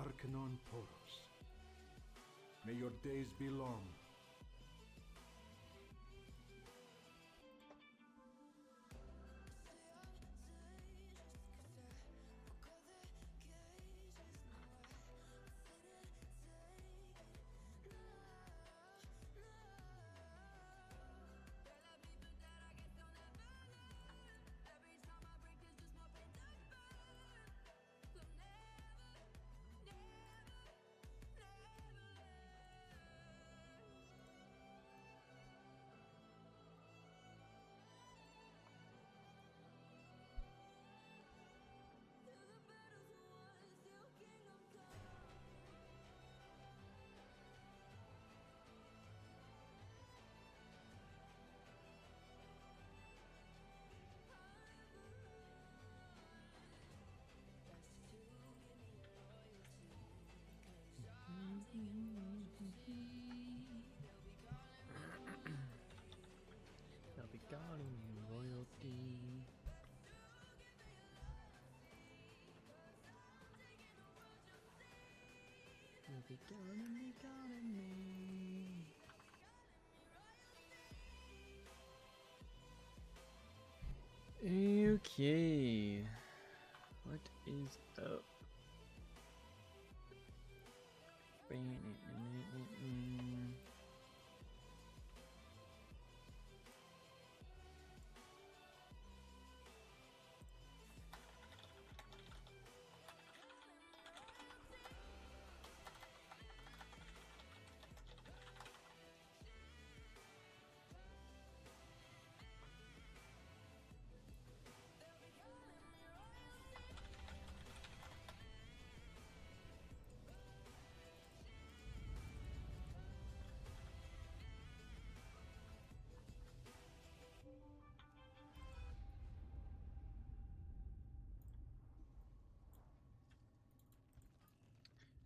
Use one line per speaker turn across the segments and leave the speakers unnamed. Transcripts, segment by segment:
Arcanon Poros. May your days be long.
They'll be calling you royalty. They'll be calling me. Okay. What is up?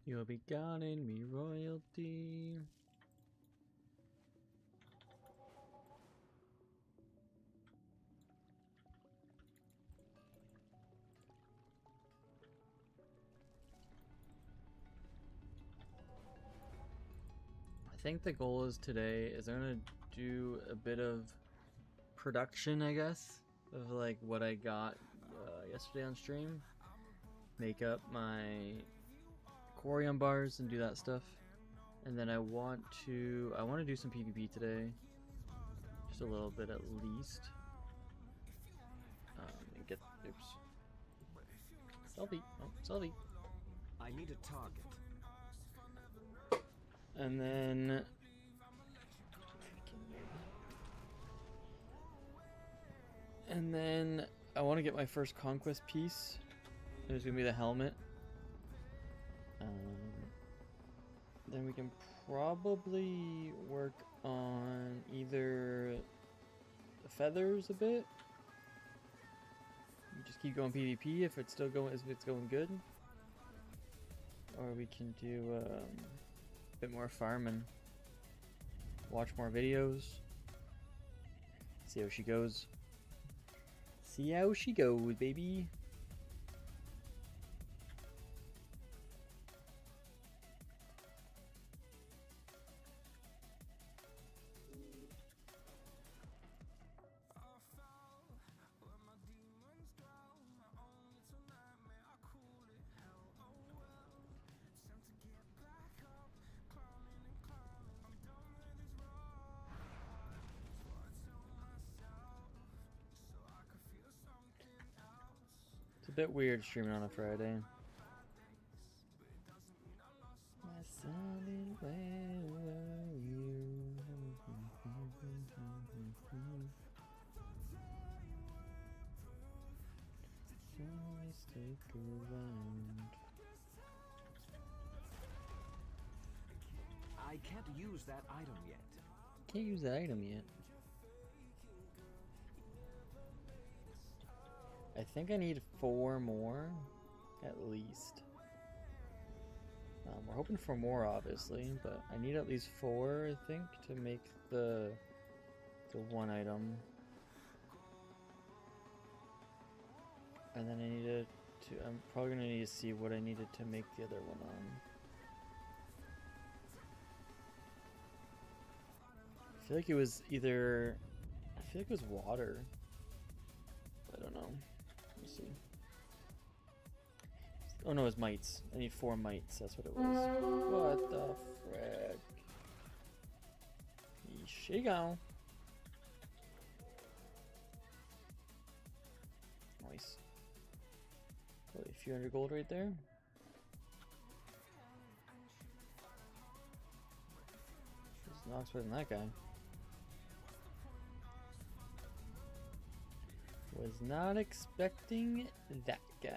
You'll be calling me royalty. I think the goal is today is I'm gonna do a bit of production, I guess, of like what I got yesterday on stream. Make up my Quarium bars and do that stuff, and then I want to do some PvP today, just a little bit at least. And get oops. Selfie. Oh, selfie.
I need a target.
And then I want to get my first conquest piece. There's gonna be the helmet. Then we can probably work on either the feathers a bit. We just keep going PvP if it's going good, or we can do a bit more farming. Watch more videos. See how she goes. See how she goes, baby. It's a bit weird streaming on a Friday. My solid, where were you? Always stick around.
I can't use that item yet.
Can't use that item yet. I think I need 4 more, at least. We're hoping for more, obviously, but I need at least 4, I think, to make the one item. And then I need to. I'm probably gonna need to see what I needed to make the other one on. I feel like it was either. I feel like it was water. I don't know. Let's see. Oh no, it was mites. I need 4 mites. That's what it was. What the frick? She go. Nice. Probably a few hundred gold right there. This knocks better than that guy. Was not expecting that guy.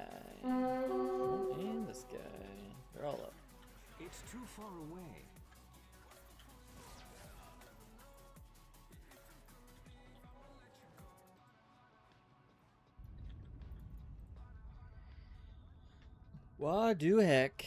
Oh, and this guy. They're all up.
It's too far away.
What do heck?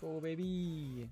Let's go, baby.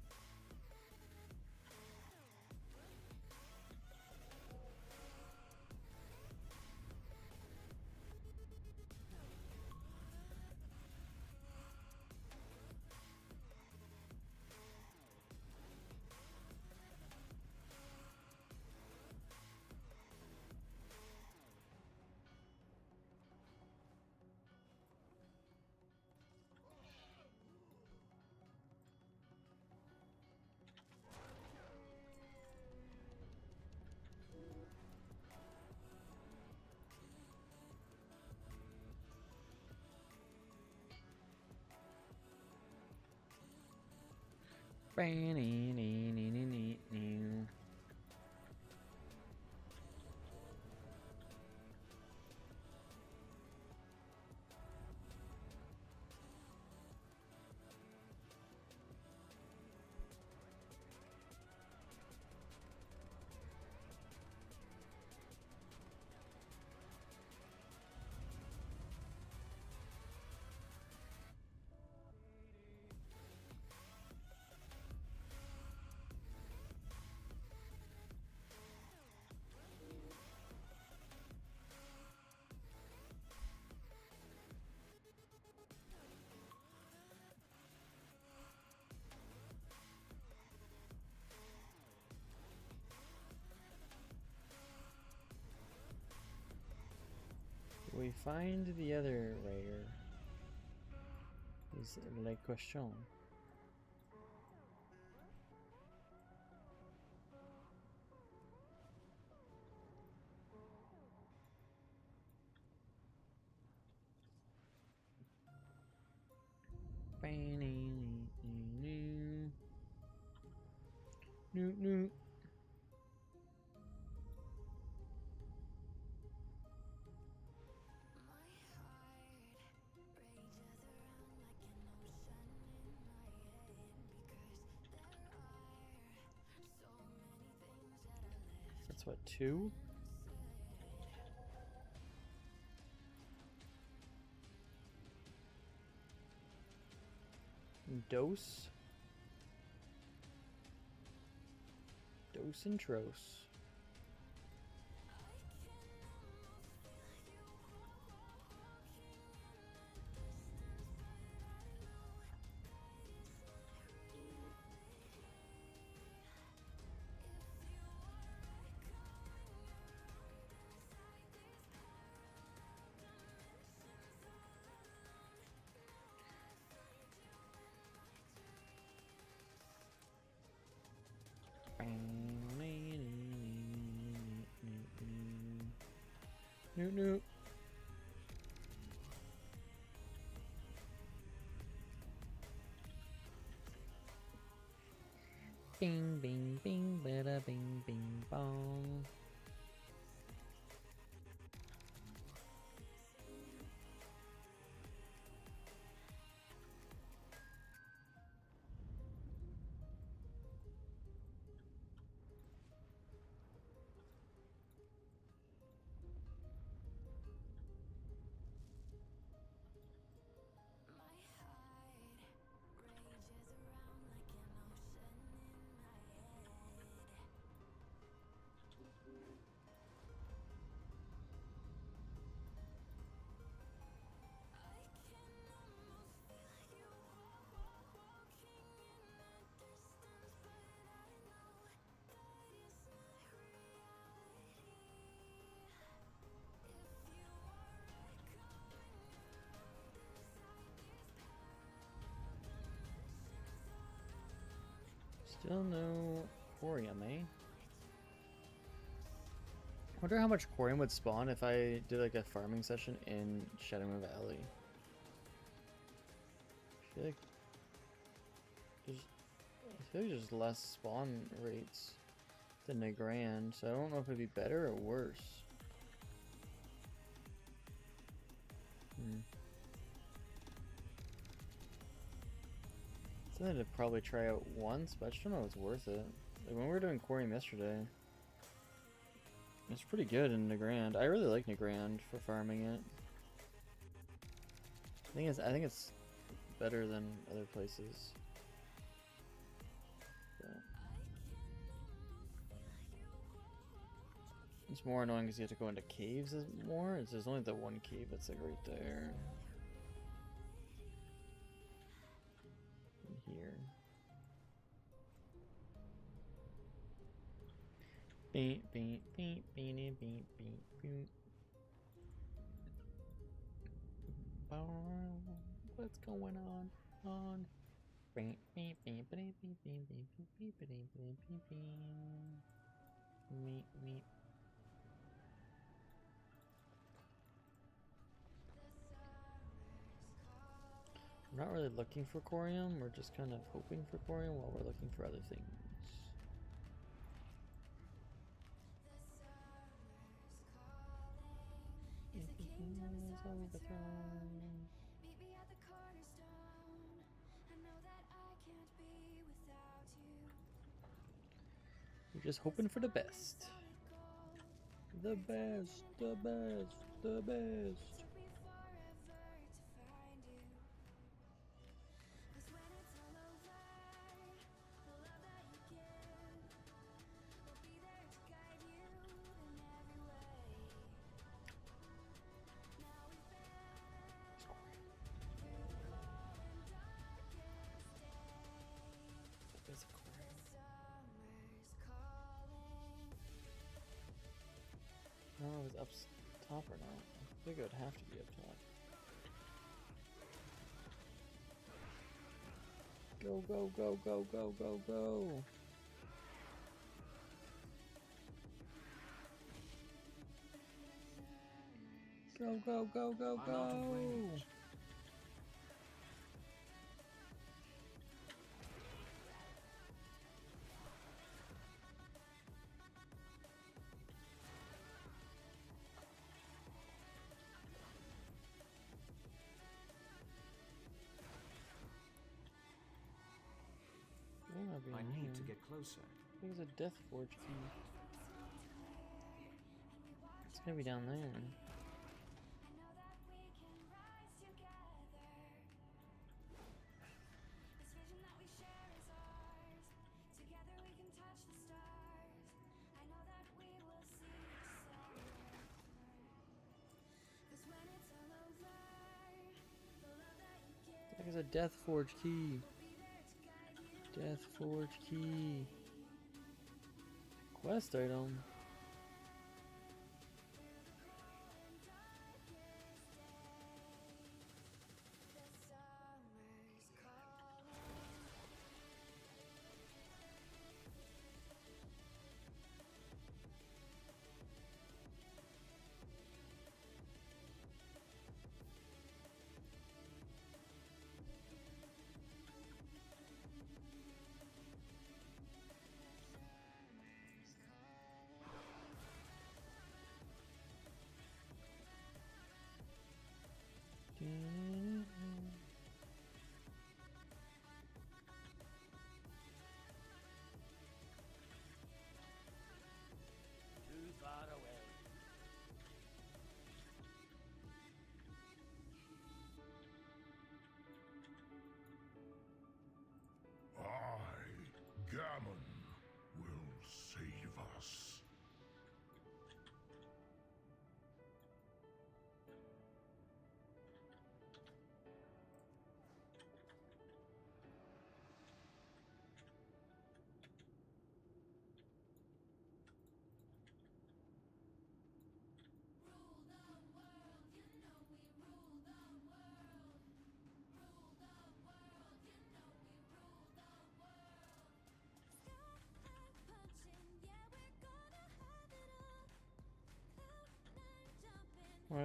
We find the other rare is la question. No. That's what, 2? Dose and Tros. Noot noot. Bing bing bing bada bing bing bong. Still no Corium, eh? Wonder how much Corium would spawn if I did like a farming session in Shadowmoon Valley. I feel like there's less spawn rates than Negrand, so I don't know if it'd be better or worse. Something to probably try out once, but I just don't know if it's worth it. Like when we were doing Corium yesterday, it's pretty good in Negrand. I really like Negrand for farming it. I think it's better than other places. But it's more annoying because you have to go into caves more. There's only the one cave that's like right there. Here. Beep beep beep beep beep beep beep. What's going on? Beep beep beep beep beep beep beep beep beep beep beep beep. Meep meep. We're not really looking for Corium, we're just kind of hoping for Corium while we're looking for other things. We're just hoping for the best. The best, the best, the best. I don't know if it's up top or not. I think it would have to be up top. Go, go, go, go, go, go, go. Go, go, go, go,
I'm out of
go.
range. I need to get closer.
I think it's a Death Forge key. It's gonna be down there. I think it's a Death Forge key. Death Forge key. Quest item.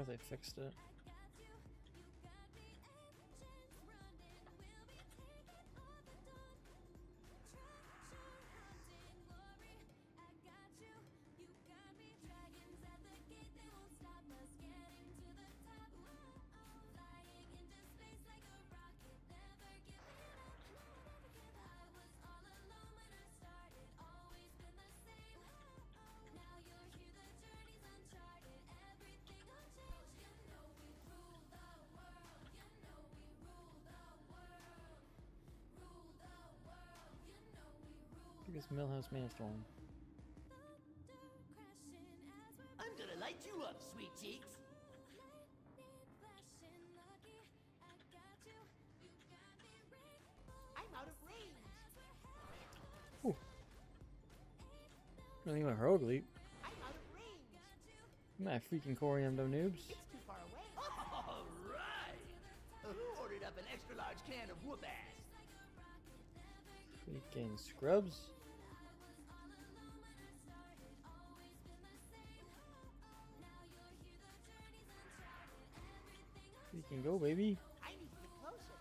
if they fixed it. Biggest Millhouse Maelstrom.
I'm gonna light you up, sweet cheeks. I'm out of range.
Ooh. Nothing about Heroic Leap.
I'm out of range.
My freaking Corium no noobs.
It's too far away. All right. Who ordered up an extra large can of whoop ass?
Freaking scrubs. We can go, baby.
I need to get closer.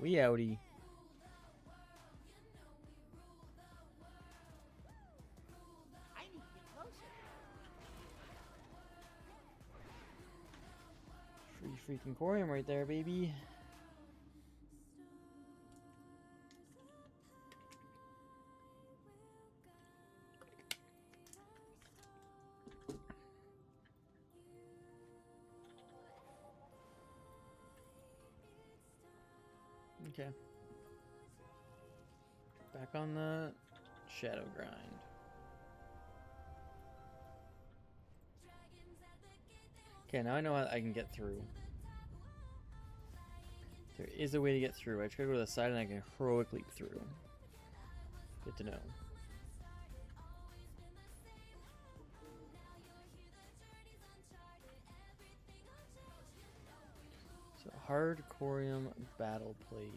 We outie.
I need to get closer.
Free freaking Corium right there, baby. Okay. Back on the shadow grind. Okay, now I know how I can get through. There is a way to get through. I just gotta go to the side and I can heroic leap through. Good to know. So, hard Corium battle plate.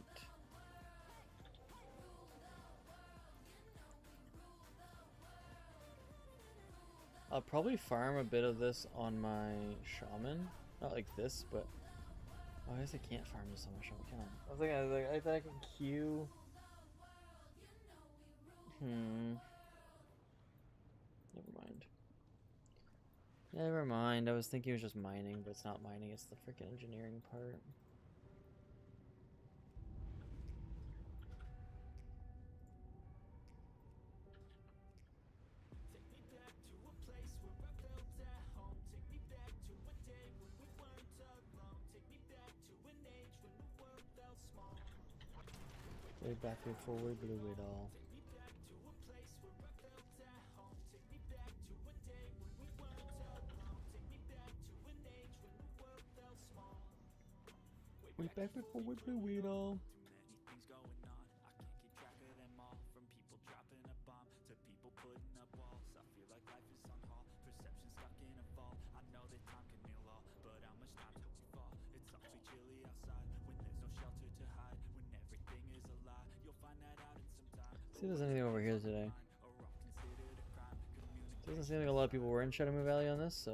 I'll probably farm a bit of this on my shaman. Not like this, but oh, I guess I can't farm this on my shaman, can I? I thought I could queue. Never mind. Never mind. I was thinking it was just mining, but it's not mining, it's the freaking engineering part. Way back and forward, blew it all. Way back and forward, blew it all. See if there's anything over here today. Doesn't seem like a lot of people were in Shadow Moon Valley on this, so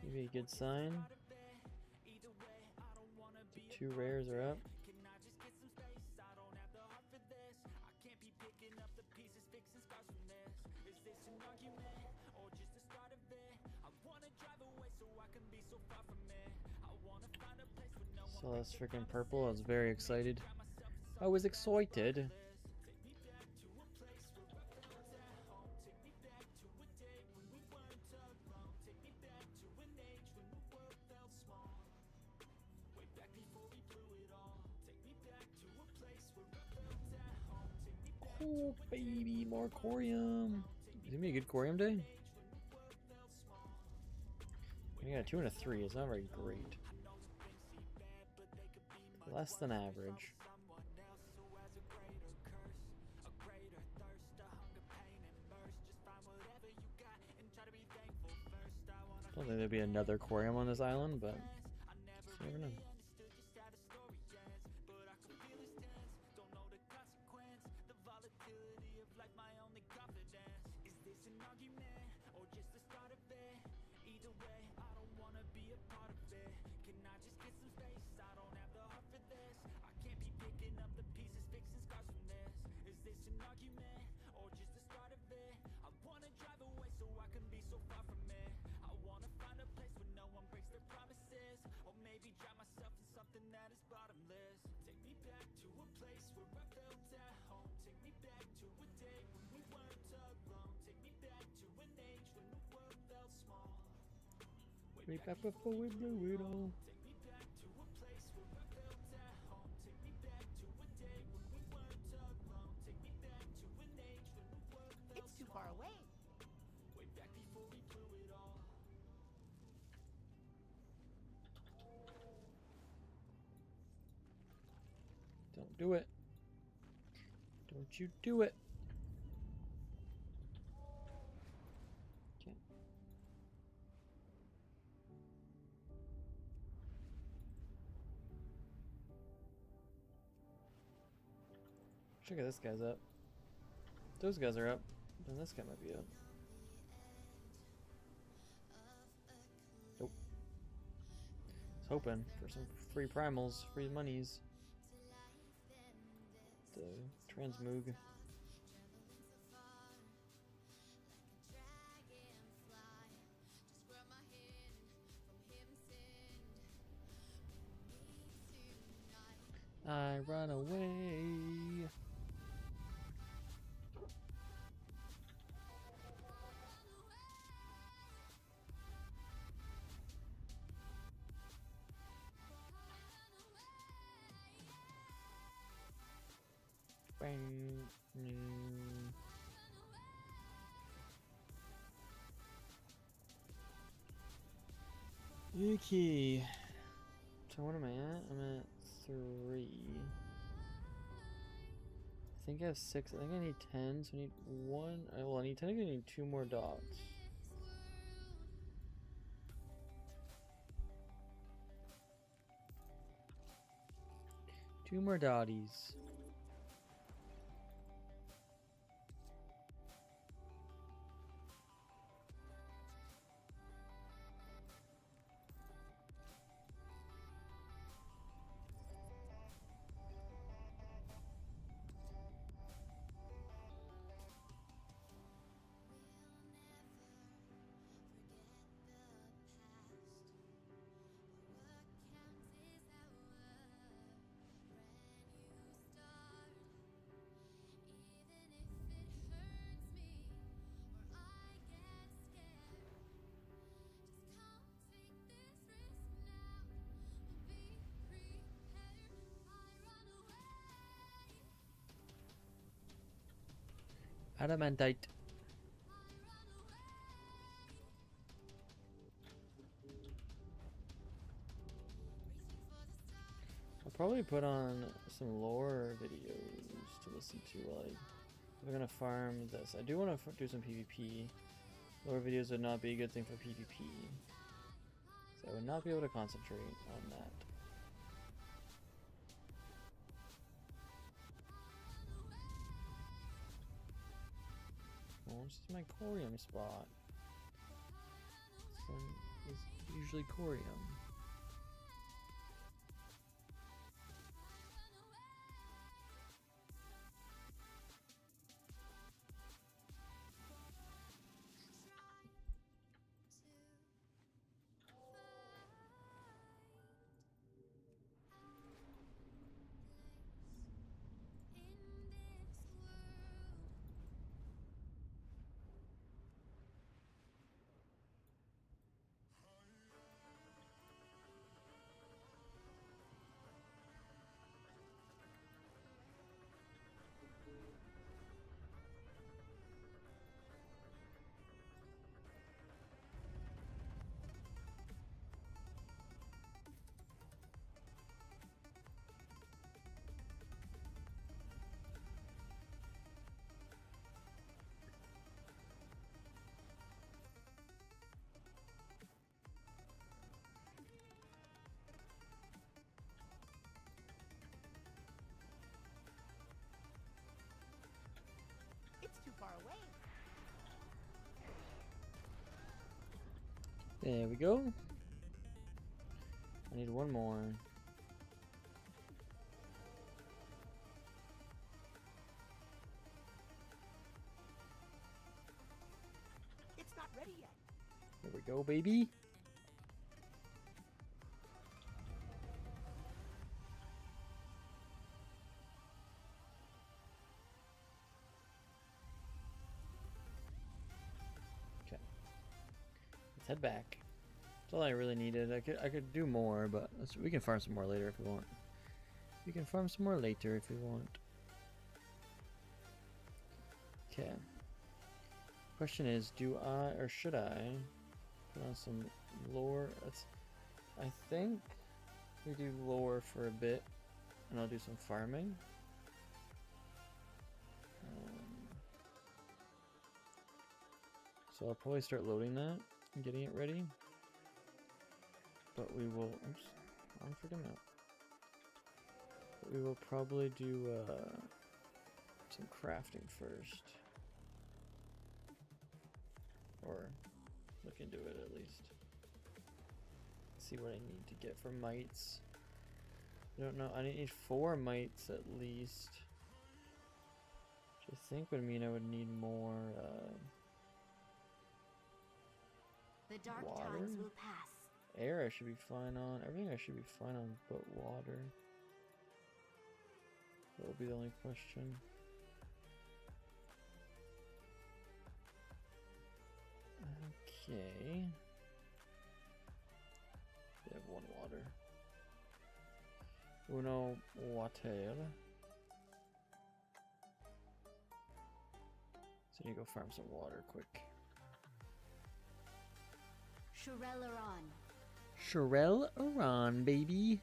maybe a good sign. The 2 rares are up. So that's freaking purple. I was very excited. I was excited. Oh, baby, more Corium. Is it gonna be a good Corium day? I got a 2 and a 3. It's not very great. Less than average. I don't think there'd be another Corium on this island, but you never know. Way back before we blew it all.
It's too far away.
Don't do it. Don't you do it. Okay. Check out this guy's up. Those guys are up. Then this guy might be up. Nope. I was hoping for some free primals, free monies. The transmoog. I run away. Bang. Okay. So what am I at? I'm at 3. I think I have 6. I think I need 10, so I need 1. Well, I need 10. I need 2 more dots. Two more dotties. Adamantite. I'll probably put on some lore videos to listen to while I'm gonna farm this. I do want to do some PvP. Lore videos would not be a good thing for PvP, so I would not be able to concentrate on that. Oh, this is my corium spot. This is usually corium.
It's too far away.
There we go. Need one more.
It's not ready yet.
Here we go, baby. Okay. Let's head back. That's all I really needed. I could do more, but we can farm some more later if we want. We can farm some more later if we want. Okay. Question is, do I or should I put on some lore? I think we do lore for a bit, and I'll do some farming. So I'll probably start loading that and getting it ready. But we will. Oops, wrong freaking map. But we will probably do some crafting first. Or look into it at least. See what I need to get for mites. I don't know. I need 4 mites at least. Which I think would mean I would need more
The dark
water?
times will pass.
Air I should be fine on. Everything I should be fine on but water. That will be the only question. Okay. They have 1 water. Uno water. So I need to go farm some water quick.
Shurelaron.
Shurelaron, baby.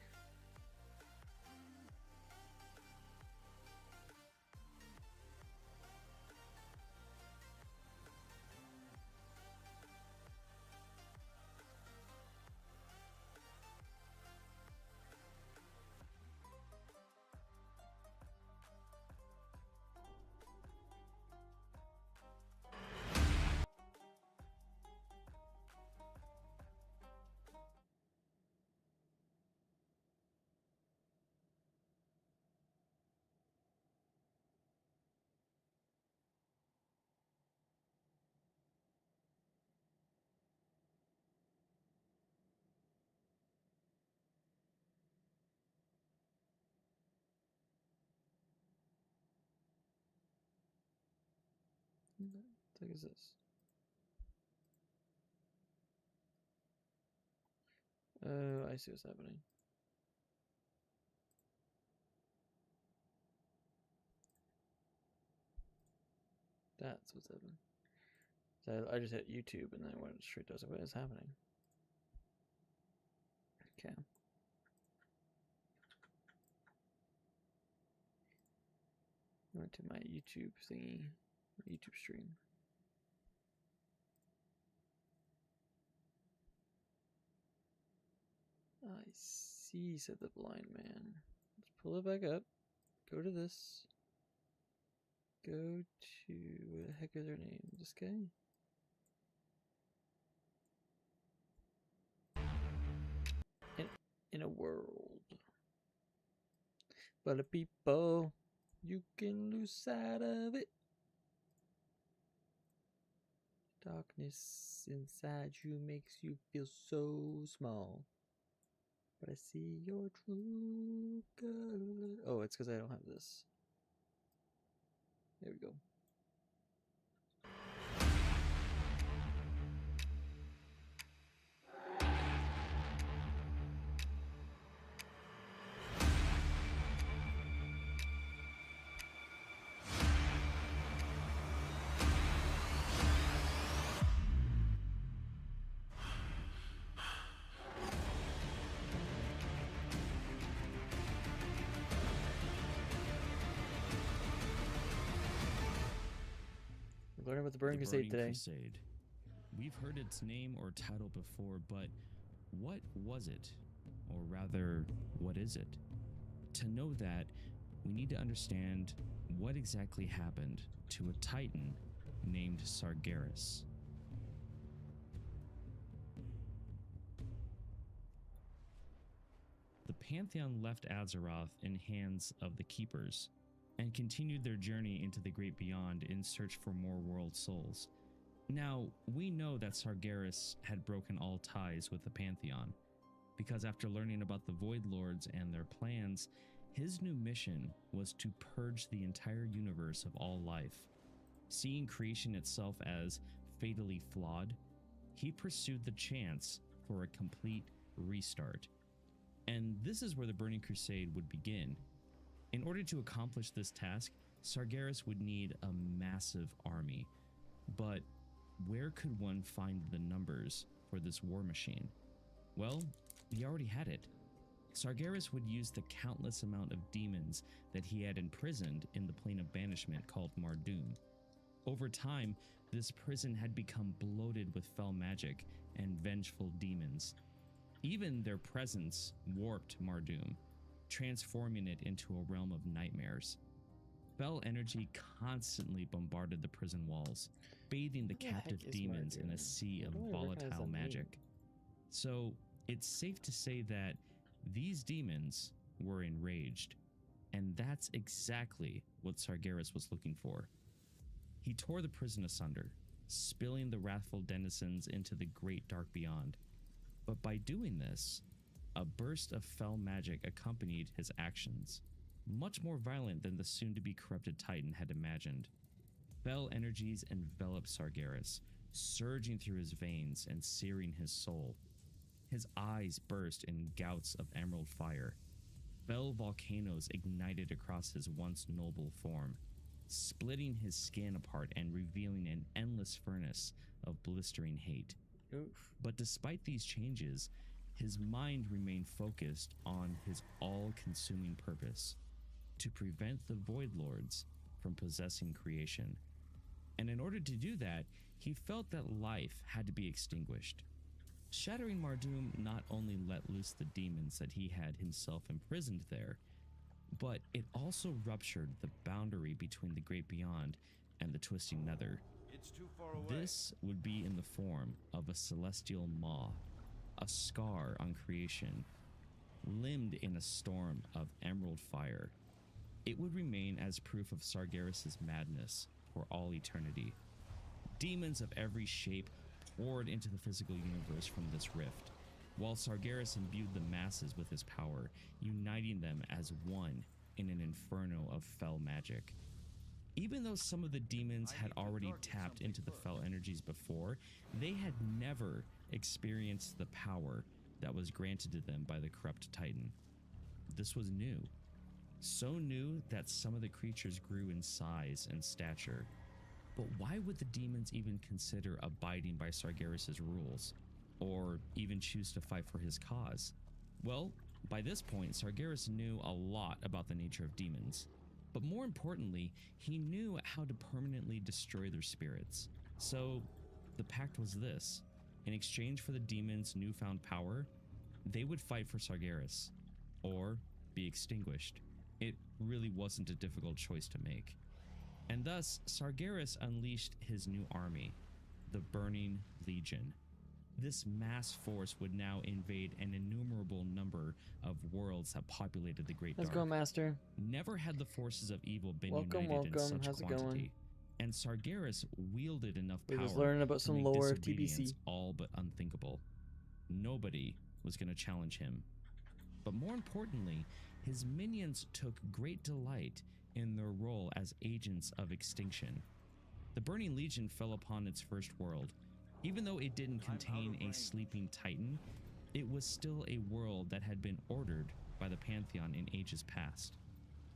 What the heck is this? Oh, I see what's happening. That's what's happening. So I just hit YouTube and then I went straight to it. What is happening? Okay. I went to my YouTube thingy, my YouTube stream. I see, said the blind man. Let's pull it back up. Go to this. Go to, what the heck is her name? This guy? In a world. But the people, you can lose sight of it. Darkness inside you makes you feel so small. But I see your true color. Oh, it's because I don't have this. There we go. We're learning about the Burning Crusade today.
Crusade. We've heard its name or title before, but what was it? Or rather, what is it? To know that, we need to understand what exactly happened to a Titan named Sargeras. Pantheon left Azeroth in hands of the Keepers and continued their journey into the Great Beyond in search for more world souls. Now, we know that Sargeras had broken all ties with the Pantheon, because after learning about the Void Lords and their plans, his new mission was to purge the entire universe of all life. Seeing creation itself as fatally flawed, he pursued the chance for a complete restart. And this is where the Burning Crusade would begin. In order to accomplish this task, Sargeras would need a massive army. But where could one find the numbers for this war machine? Well, he already had it. Sargeras would use the countless amount of demons that he had imprisoned in the plane of banishment called Mardoom. Over time, this prison had become bloated with fell magic and vengeful demons. Even their presence warped Mardoom, transforming it into a realm of nightmares. Fell energy constantly bombarded the prison walls, bathing the captive demons in a sea of volatile magic. So it's safe to say that these demons were enraged, and that's exactly what Sargeras was looking for. He tore the prison asunder, spilling the wrathful denizens into the great dark beyond. But by doing this, a burst of fell magic accompanied his actions, much more violent than the soon-to-be corrupted Titan had imagined. Fell energies enveloped Sargeras, surging through his veins and searing his soul. His eyes burst in gouts of emerald fire. Fell volcanoes ignited across his once noble form, splitting his skin apart and revealing an endless furnace of blistering hate.
Oof.
But despite these changes, his mind remained focused on his all-consuming purpose: to prevent the Void Lords from possessing creation. And in order to do that, he felt that life had to be extinguished. Shattering Mardoom not only let loose the demons that he had himself imprisoned there, but it also ruptured the boundary between the Great Beyond and the Twisting Nether.
It's too far away.
This would be in the form of a celestial maw, a scar on creation, limbed in a storm of emerald fire. It would remain as proof of Sargeras' madness for all eternity. Demons of every shape poured into the physical universe from this rift, while Sargeras imbued the masses with his power, uniting them as one in an inferno of fell magic. Even though some of the demons had already tapped into the fell energies before, they had never experienced the power that was granted to them by the corrupt Titan. This was new. So new that some of the creatures grew in size and stature. But why would the demons even consider abiding by Sargeras' rules, or even choose to fight for his cause? Well, by this point, Sargeras knew a lot about the nature of demons. But more importantly, he knew how to permanently destroy their spirits. So, the pact was this: in exchange for the demons' newfound power, they would fight for Sargeras, or be extinguished. It really wasn't a difficult choice to make. And thus, Sargeras unleashed his new army, the Burning Legion. This mass force would now invade an innumerable number of worlds that populated the Great
Let's
Dark.
go, Master.
Never had the forces of evil been
Welcome,
united in
welcome.
such
How's it
quantity.
going?
And Sargeras wielded enough
We're
power
just learning about
to
some
make
lore of
disobedience
TBC.
all but unthinkable. Nobody was going to challenge him. But more importantly, his minions took great delight in their role as agents of extinction. The Burning Legion fell upon its first world. Even though it didn't contain a sleeping titan, it was still a world that had been ordered by the Pantheon in ages past.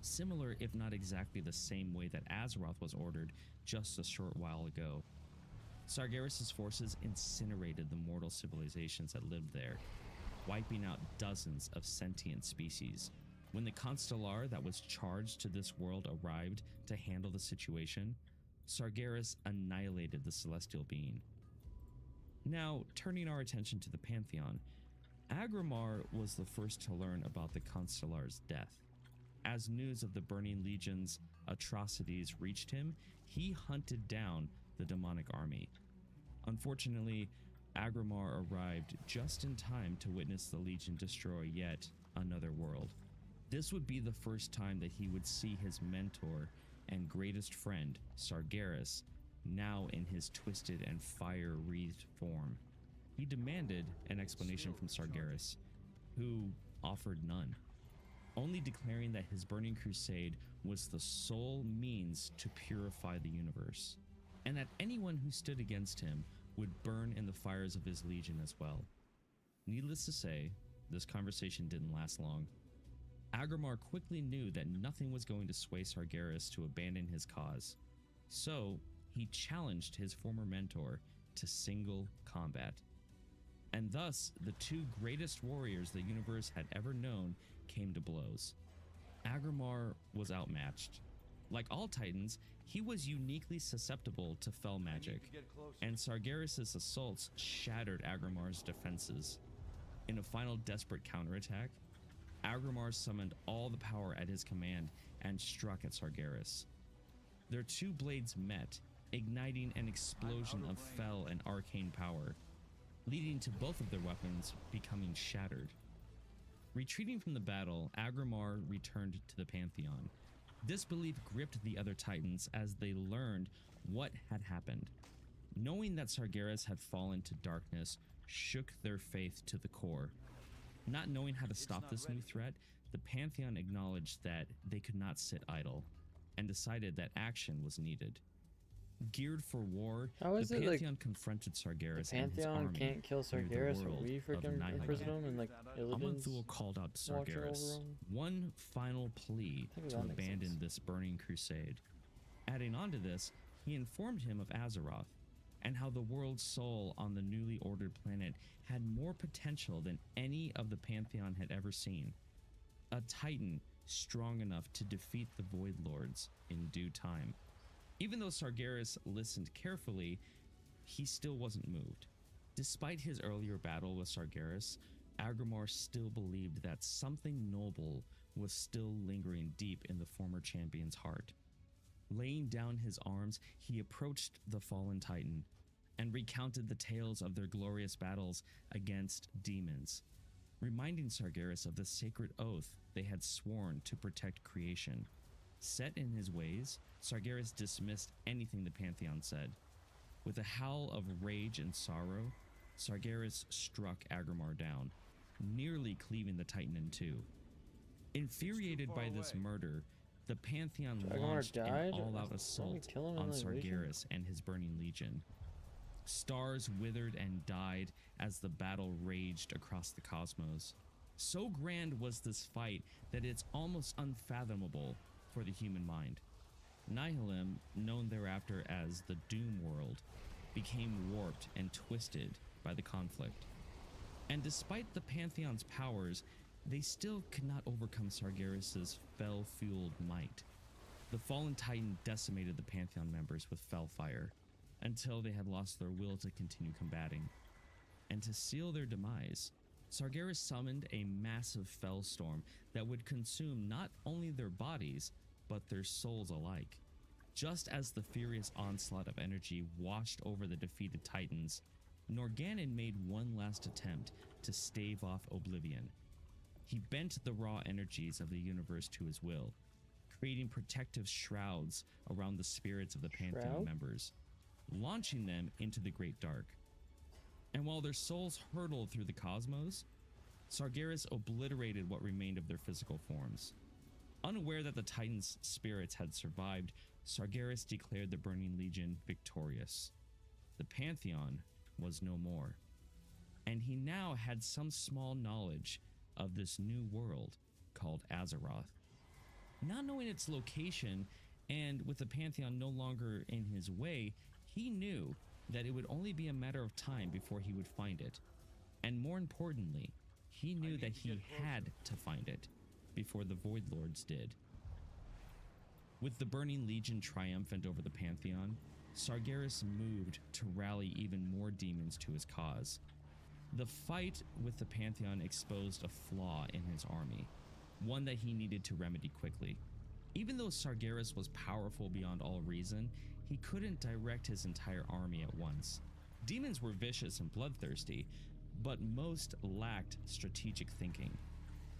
Similar, if not exactly the same way that Azeroth was ordered just a short while ago. Sargeras' forces incinerated the mortal civilizations that lived there, wiping out dozens of sentient species. When the Constellar that was charged to this world arrived to handle the situation, Sargeras annihilated the celestial being. Now, turning our attention to the Pantheon, Agrimar was the first to learn about the Constellar's death. As news of the Burning Legion's atrocities reached him, he hunted down the demonic army. Unfortunately, Agrimar arrived just in time to witness the Legion destroy yet another world. This would be the first time that he would see his mentor and greatest friend, Sargeras, now in his twisted and fire-wreathed form. He demanded an explanation from Sargeras, who offered none, only declaring that his burning crusade was the sole means to purify the universe, and that anyone who stood against him would burn in the fires of his legion as well. Needless to say, this conversation didn't last long. Agramar quickly knew that nothing was going to sway Sargeras to abandon his cause, so he challenged his former mentor to single combat. And thus, the two greatest warriors the universe had ever known came to blows. Agramar was outmatched. Like all Titans, he was uniquely susceptible to fell magic, and Sargeras' assaults shattered Agramar's defenses. In a final desperate counterattack, Agramar summoned all the power at his command and struck at Sargeras. Their two blades met, igniting an explosion of fell and arcane power, leading to both of their weapons becoming shattered. Retreating from the battle, Agramar returned to the Pantheon. This belief gripped the other Titans as they learned what had happened. Knowing that Sargeras had fallen to darkness shook their faith to the core. Not knowing how to stop this new threat, the Pantheon acknowledged that they could not sit idle, and decided that action was needed. Geared for war,
How is
the
it, like,
Pantheon confronted Sargeras
The
and his
Pantheon
army
can't kill
near the
Sargeras, but
world
we
of
freaking
Nihilum.
imprison him and like Illidan's
Amanthul called out to
watching
Sargeras,
over him.
one final plea
I think
to
that makes
abandon
sense.
this burning crusade. Adding on to this, he informed him of Azeroth, and how the world's soul on the newly ordered planet had more potential than any of the Pantheon had ever seen. A Titan strong enough to defeat the Void Lords in due time. Even though Sargeras listened carefully, he still wasn't moved. Despite his earlier battle with Sargeras, Agramar still believed that something noble was still lingering deep in the former champion's heart. Laying down his arms, he approached the fallen Titan and recounted the tales of their glorious battles against demons, reminding Sargeras of the sacred oath they had sworn to protect creation. Set in his ways, Sargeras dismissed anything the Pantheon said. With a howl of rage and sorrow, Sargeras struck Agramar down, nearly cleaving the Titan in two. Infuriated by this murder, the Pantheon
Agramar
launched an
died?
all-out
Didn't we
assault
kill him in
on
the Legion?
Sargeras and his burning legion. Stars withered and died as the battle raged across the cosmos. So grand was this fight that it's almost unfathomable for the human mind. Nihilum, known thereafter as the Doom World, became warped and twisted by the conflict. And despite the Pantheon's powers, they still could not overcome Sargeras' fell-fueled might. The fallen Titan decimated the Pantheon members with fell fire, until they had lost their will to continue combating. And to seal their demise, Sargeras summoned a massive fell storm that would consume not only their bodies, but their souls alike. Just as the furious onslaught of energy washed over the defeated Titans, Norgannon made one last attempt to stave off oblivion. He bent the raw energies of the universe to his will, creating protective shrouds around the spirits of the Pantheon
Shroud?
members, launching them into the Great Dark. And while their souls hurtled through the cosmos, Sargeras obliterated what remained of their physical forms. Unaware that the Titans' spirits had survived, Sargeras declared the Burning Legion victorious. The Pantheon was no more, and he now had some small knowledge of this new world called Azeroth. Not knowing its location, and with the Pantheon no longer in his way, he knew that it would only be a matter of time before he would find it. And more importantly, he knew that he had to find it before the Void Lords did. With the Burning Legion triumphant over the Pantheon, Sargeras moved to rally even more demons to his cause. The fight with the Pantheon exposed a flaw in his army, one that he needed to remedy quickly. Even though Sargeras was powerful beyond all reason, he couldn't direct his entire army at once. Demons were vicious and bloodthirsty, but most lacked strategic thinking.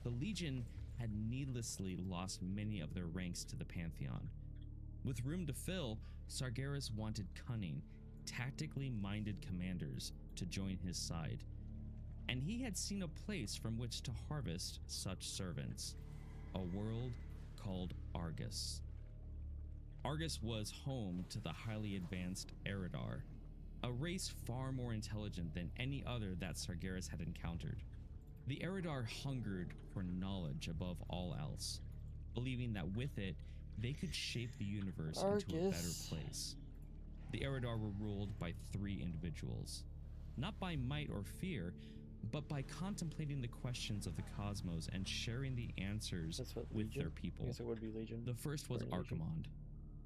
the Legion had needlessly lost many of their ranks to the Pantheon. With room to fill, Sargeras wanted cunning, tactically minded commanders to join his side, and he had seen a place from which to harvest such servants, a world called Argus. Argus was home to the highly advanced Eridar, a race far more intelligent than any other that Sargeras had encountered. The Eridar hungered for knowledge above all else, believing that with it, they could shape the universe into a better
Argus.
place. The Eridar were ruled by 3 individuals, not by might or fear, but by contemplating the questions of the cosmos and sharing the answers
That's what
with
Legion?
their
I
people.
guess it would be Legion.
The first was
Or Legion.
Archimond.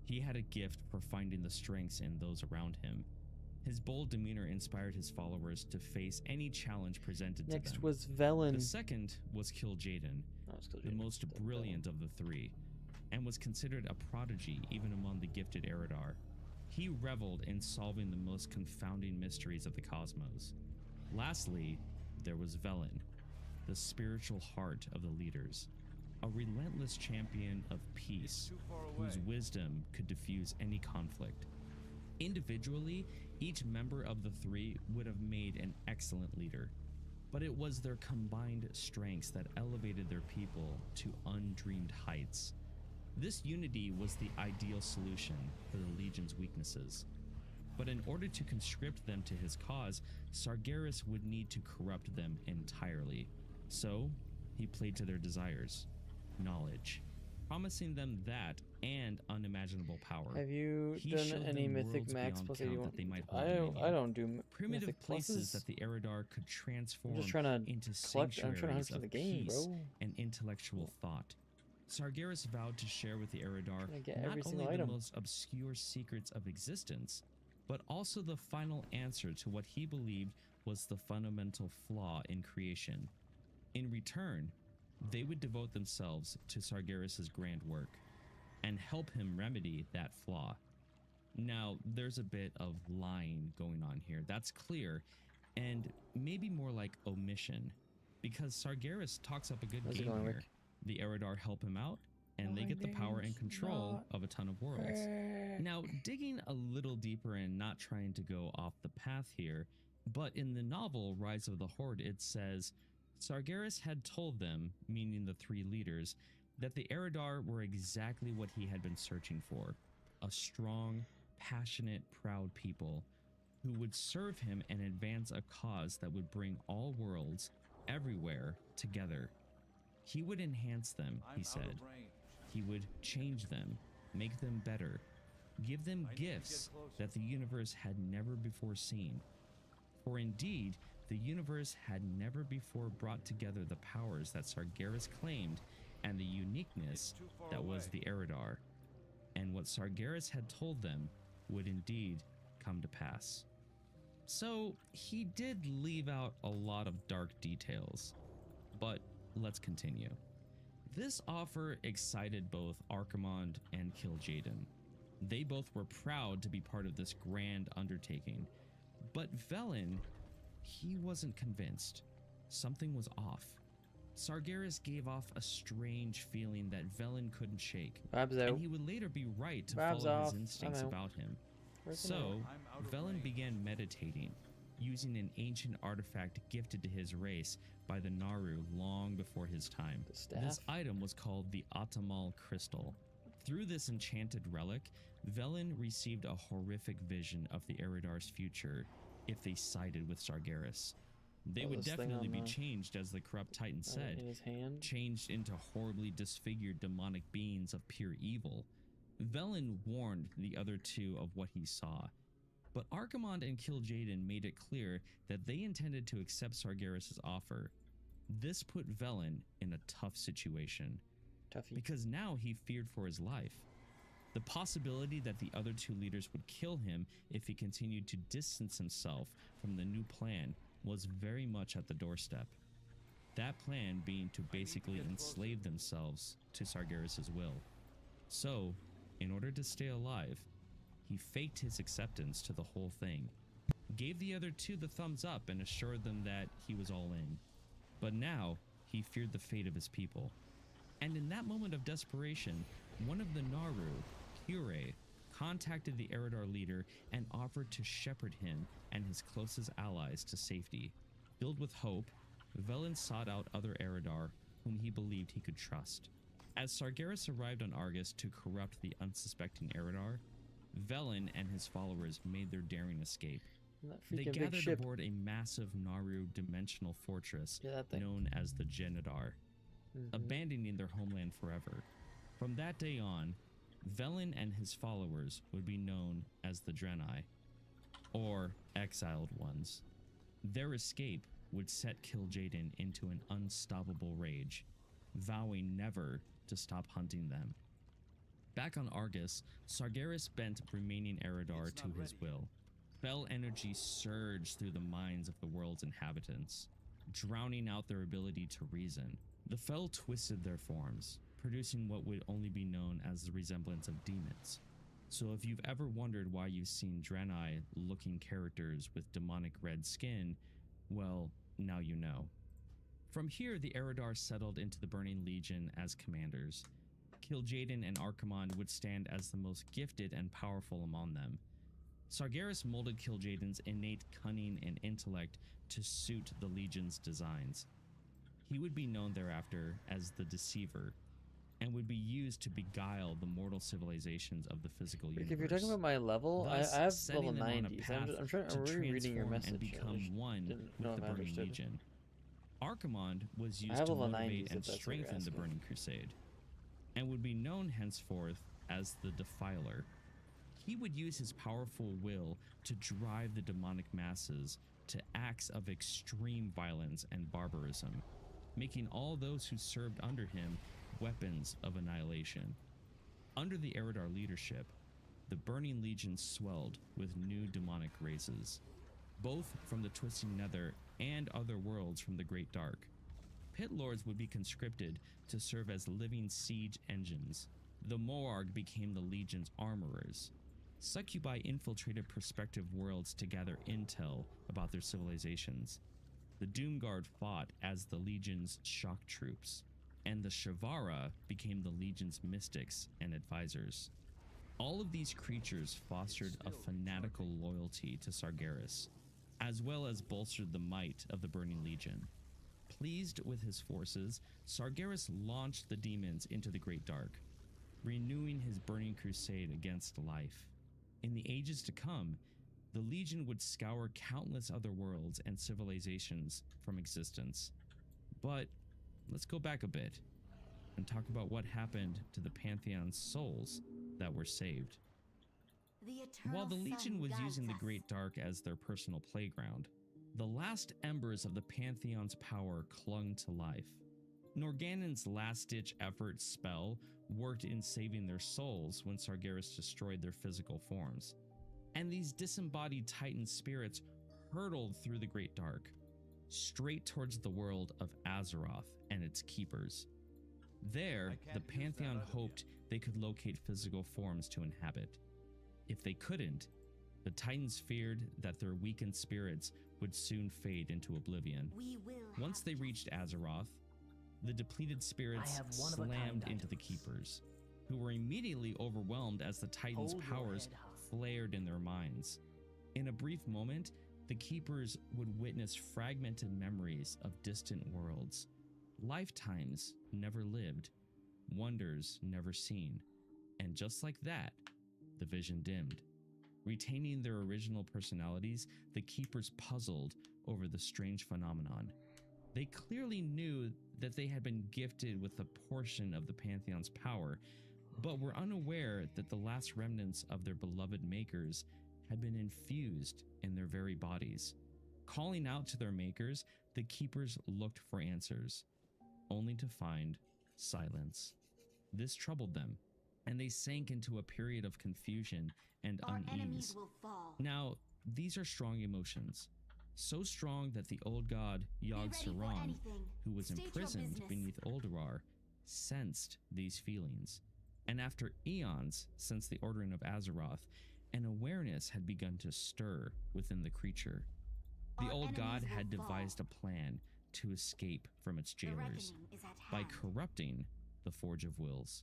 He had a gift for finding the strengths in those around him. His bold demeanor inspired his followers to face any challenge presented to
Next
them.
was Velen.
The second was Kil'jaeden,
Oh, it's
the
Kil'jaeden.
most
Then
brilliant of the 3, and was considered a prodigy even among the gifted Eridar. He reveled in solving the most confounding mysteries of the cosmos. Lastly, there was Velen, the spiritual heart of the leaders, a relentless champion of peace whose wisdom could diffuse any conflict. Individually, each member of the 3 would have made an excellent leader, but it was their combined strengths that elevated their people to undreamed heights. This unity was the ideal solution for the Legion's weaknesses. But in order to conscript them to his cause, Sargeras would need to corrupt them entirely. So, he played to their desires, knowledge, promising them that and unimaginable power.
Have you
He
done
showed
any
them
Mythic
worlds
Max
beyond
plus
count
81?
that they might
I
hold
don't.
dominion.
I don't do
Primitive
Mythic
places
pluses.
that the Eridar could transform
I'm just trying to
into
collect. I'm trying to
sanctuaries
hunt for
of
the game,
peace
bro.
and intellectual thought. Sargeras vowed to share with the Eridar
Trying to get
not
every
only
single
the
item.
most obscure secrets of existence, but also the final answer to what he believed was the fundamental flaw in creation. In return, they would devote themselves to Sargeras' grand work and help him remedy that flaw. Now, there's a bit of lying going on here, that's clear, and maybe more like omission, because Sargeras talks up a good
How's it
game
going,
here.
Rick?
The Eridar help him out, and they get the power and control of a ton of worlds. Now, digging a little deeper and not trying to go off the path here, but in the novel Rise of the Horde, it says Sargeras had told them, meaning the 3 leaders, that the Eridar were exactly what he had been searching for, a strong, passionate, proud people who would serve him and advance a cause that would bring all worlds, everywhere, together. He would enhance them, he said. He would change them, make them better, give them gifts that the universe had never before seen. For indeed, the universe had never before brought together the powers that Sargeras claimed and the uniqueness that was the Eridar. And what Sargeras had told them would indeed come to pass. So he did leave out a lot of dark details, but let's continue. This offer excited both Archimond and Kil'jaeden. They both were proud to be part of this grand undertaking, but Velen, he wasn't convinced. Something was off. Sargeras gave off a strange feeling that Velen couldn't shake,
Vibes out.
and he would later be right to
Vibes
follow
off.
his instincts
I'm out.
about him.
Where's the
So,
map?
Velen began meditating, using an ancient artifact gifted to his race by the Naru long before his time.
The staff?
This item was called the Atamal Crystal. Through this enchanted relic, Velen received a horrific vision of the Eridar's future if they sided with Sargeras. They
Oh,
would
this thing
definitely
on
be
the-
changed, as the corrupt Titan said,
in his hand.
changed into horribly disfigured demonic beings of pure evil. Velen warned the other 2 of what he saw, but Archimond and Kil'jaeden made it clear that they intended to accept Sargeras' offer. This put Velen in a tough situation,
Tuffy.
because now he feared for his life. The possibility that the other 2 leaders would kill him if he continued to distance himself from the new plan was very much at the doorstep. That plan being to basically enslave themselves to Sargeras' will. So, in order to stay alive, he faked his acceptance to the whole thing, gave the other 2 the thumbs up and assured them that he was all in. But now, he feared the fate of his people. And in that moment of desperation, one of the Naru, Kyurei, contacted the Eridar leader and offered to shepherd him and his closest allies to safety. Filled with hope, Velen sought out other Eridar whom he believed he could trust. As Sargeras arrived on Argus to corrupt the unsuspecting Eridar, Velen and his followers made their daring escape.
That
They
freaking big
gathered
ship.
aboard a massive Naru dimensional fortress
Yeah, that thing.
known as the Genadar,
Mhm.
abandoning their homeland forever. From that day on, Velen and his followers would be known as the Draenei, or Exiled Ones. Their escape would set Kil'jaeden into an unstoppable rage, vowing never to stop hunting them. Back on Argus, Sargeras bent remaining Eridar to his will. Fell energy surged through the minds of the world's inhabitants, drowning out their ability to reason. The Fel twisted their forms, producing what would only be known as the resemblance of demons. So if you've ever wondered why you've seen Draenei-looking characters with demonic red skin, well, now you know. From here, the Eridar settled into the Burning Legion as commanders. Kil'jaeden and Archimonde would stand as the most gifted and powerful among them. Sargeras molded Kil'jaeden's innate cunning and intellect to suit the Legion's designs. He would be known thereafter as the Deceiver, and would be used to beguile the mortal civilizations of the physical universe.
If you're talking about my level,
Thus,
I have
setting
level
them on a
90.
path
I'm rereading your
transform
message.
and become one
didn't know
with the
if I
Burning
understood.
Legion. Archimonde was used
have
to
level
motivate
90s,
and
if that's what you're
strengthen the
asking.
Burning Crusade, and would be known henceforth as the Defiler. He would use his powerful will to drive the demonic masses to acts of extreme violence and barbarism, making all those who served under him weapons of annihilation. Under the Eridar leadership, the Burning Legion swelled with new demonic races, both from the Twisting Nether and other worlds from the Great Dark. Pit Lords would be conscripted to serve as living siege engines. The Moarg became the Legion's armorers. Succubi infiltrated prospective worlds to gather intel about their civilizations. The Doomguard fought as the Legion's shock troops, and the Shavara became the Legion's mystics and advisors. All of these creatures fostered a fanatical loyalty to Sargeras, as well as bolstered the might of the Burning Legion. Pleased with his forces, Sargeras launched the demons into the Great Dark, renewing his burning crusade against life. In the ages to come, the Legion would scour countless other worlds and civilizations from existence. But let's go back a bit and talk about what happened to the Pantheon's souls that were saved.
The eternal
While the Legion
sun
was
guides
using the
us.
Great Dark as their personal playground, the last embers of the Pantheon's power clung to life. Norgannon's last-ditch effort spell worked in saving their souls when Sargeras destroyed their physical forms. And these disembodied Titan spirits hurtled through the Great Dark, straight towards the world of Azeroth and its keepers. There, the Pantheon hoped they could locate physical forms to inhabit. If they couldn't, the Titans feared that their weakened spirits would soon fade into oblivion.
We will
Once
have
they reached Azeroth, the depleted spirits
have one-of-a-kind
slammed into the
items.
Keepers, who were immediately overwhelmed as the Titans'
Hold your
powers
head high.
flared in their minds. In a brief moment, the Keepers would witness fragmented memories of distant worlds, lifetimes never lived, wonders never seen, and just like that, the vision dimmed. Retaining their original personalities, the Keepers puzzled over the strange phenomenon. They clearly knew that they had been gifted with a portion of the Pantheon's power, but were unaware that the last remnants of their beloved makers had been infused in their very bodies. Calling out to their makers, the Keepers looked for answers, only to find silence. This troubled them, and they sank into a period of confusion and
our
unease.
enemies will fall.
Now, these are strong emotions, so strong that the old god Yogg
Be ready for
Saron,
anything.
who was
State your
imprisoned
business.
beneath Ulduar, sensed these feelings. And after eons since the ordering of Azeroth, an awareness had begun to stir within the creature. The
Our
old god
enemies
had
will fall.
devised a plan to escape from its
The
jailers
reckoning is at
by
hand.
corrupting the Forge of Wills,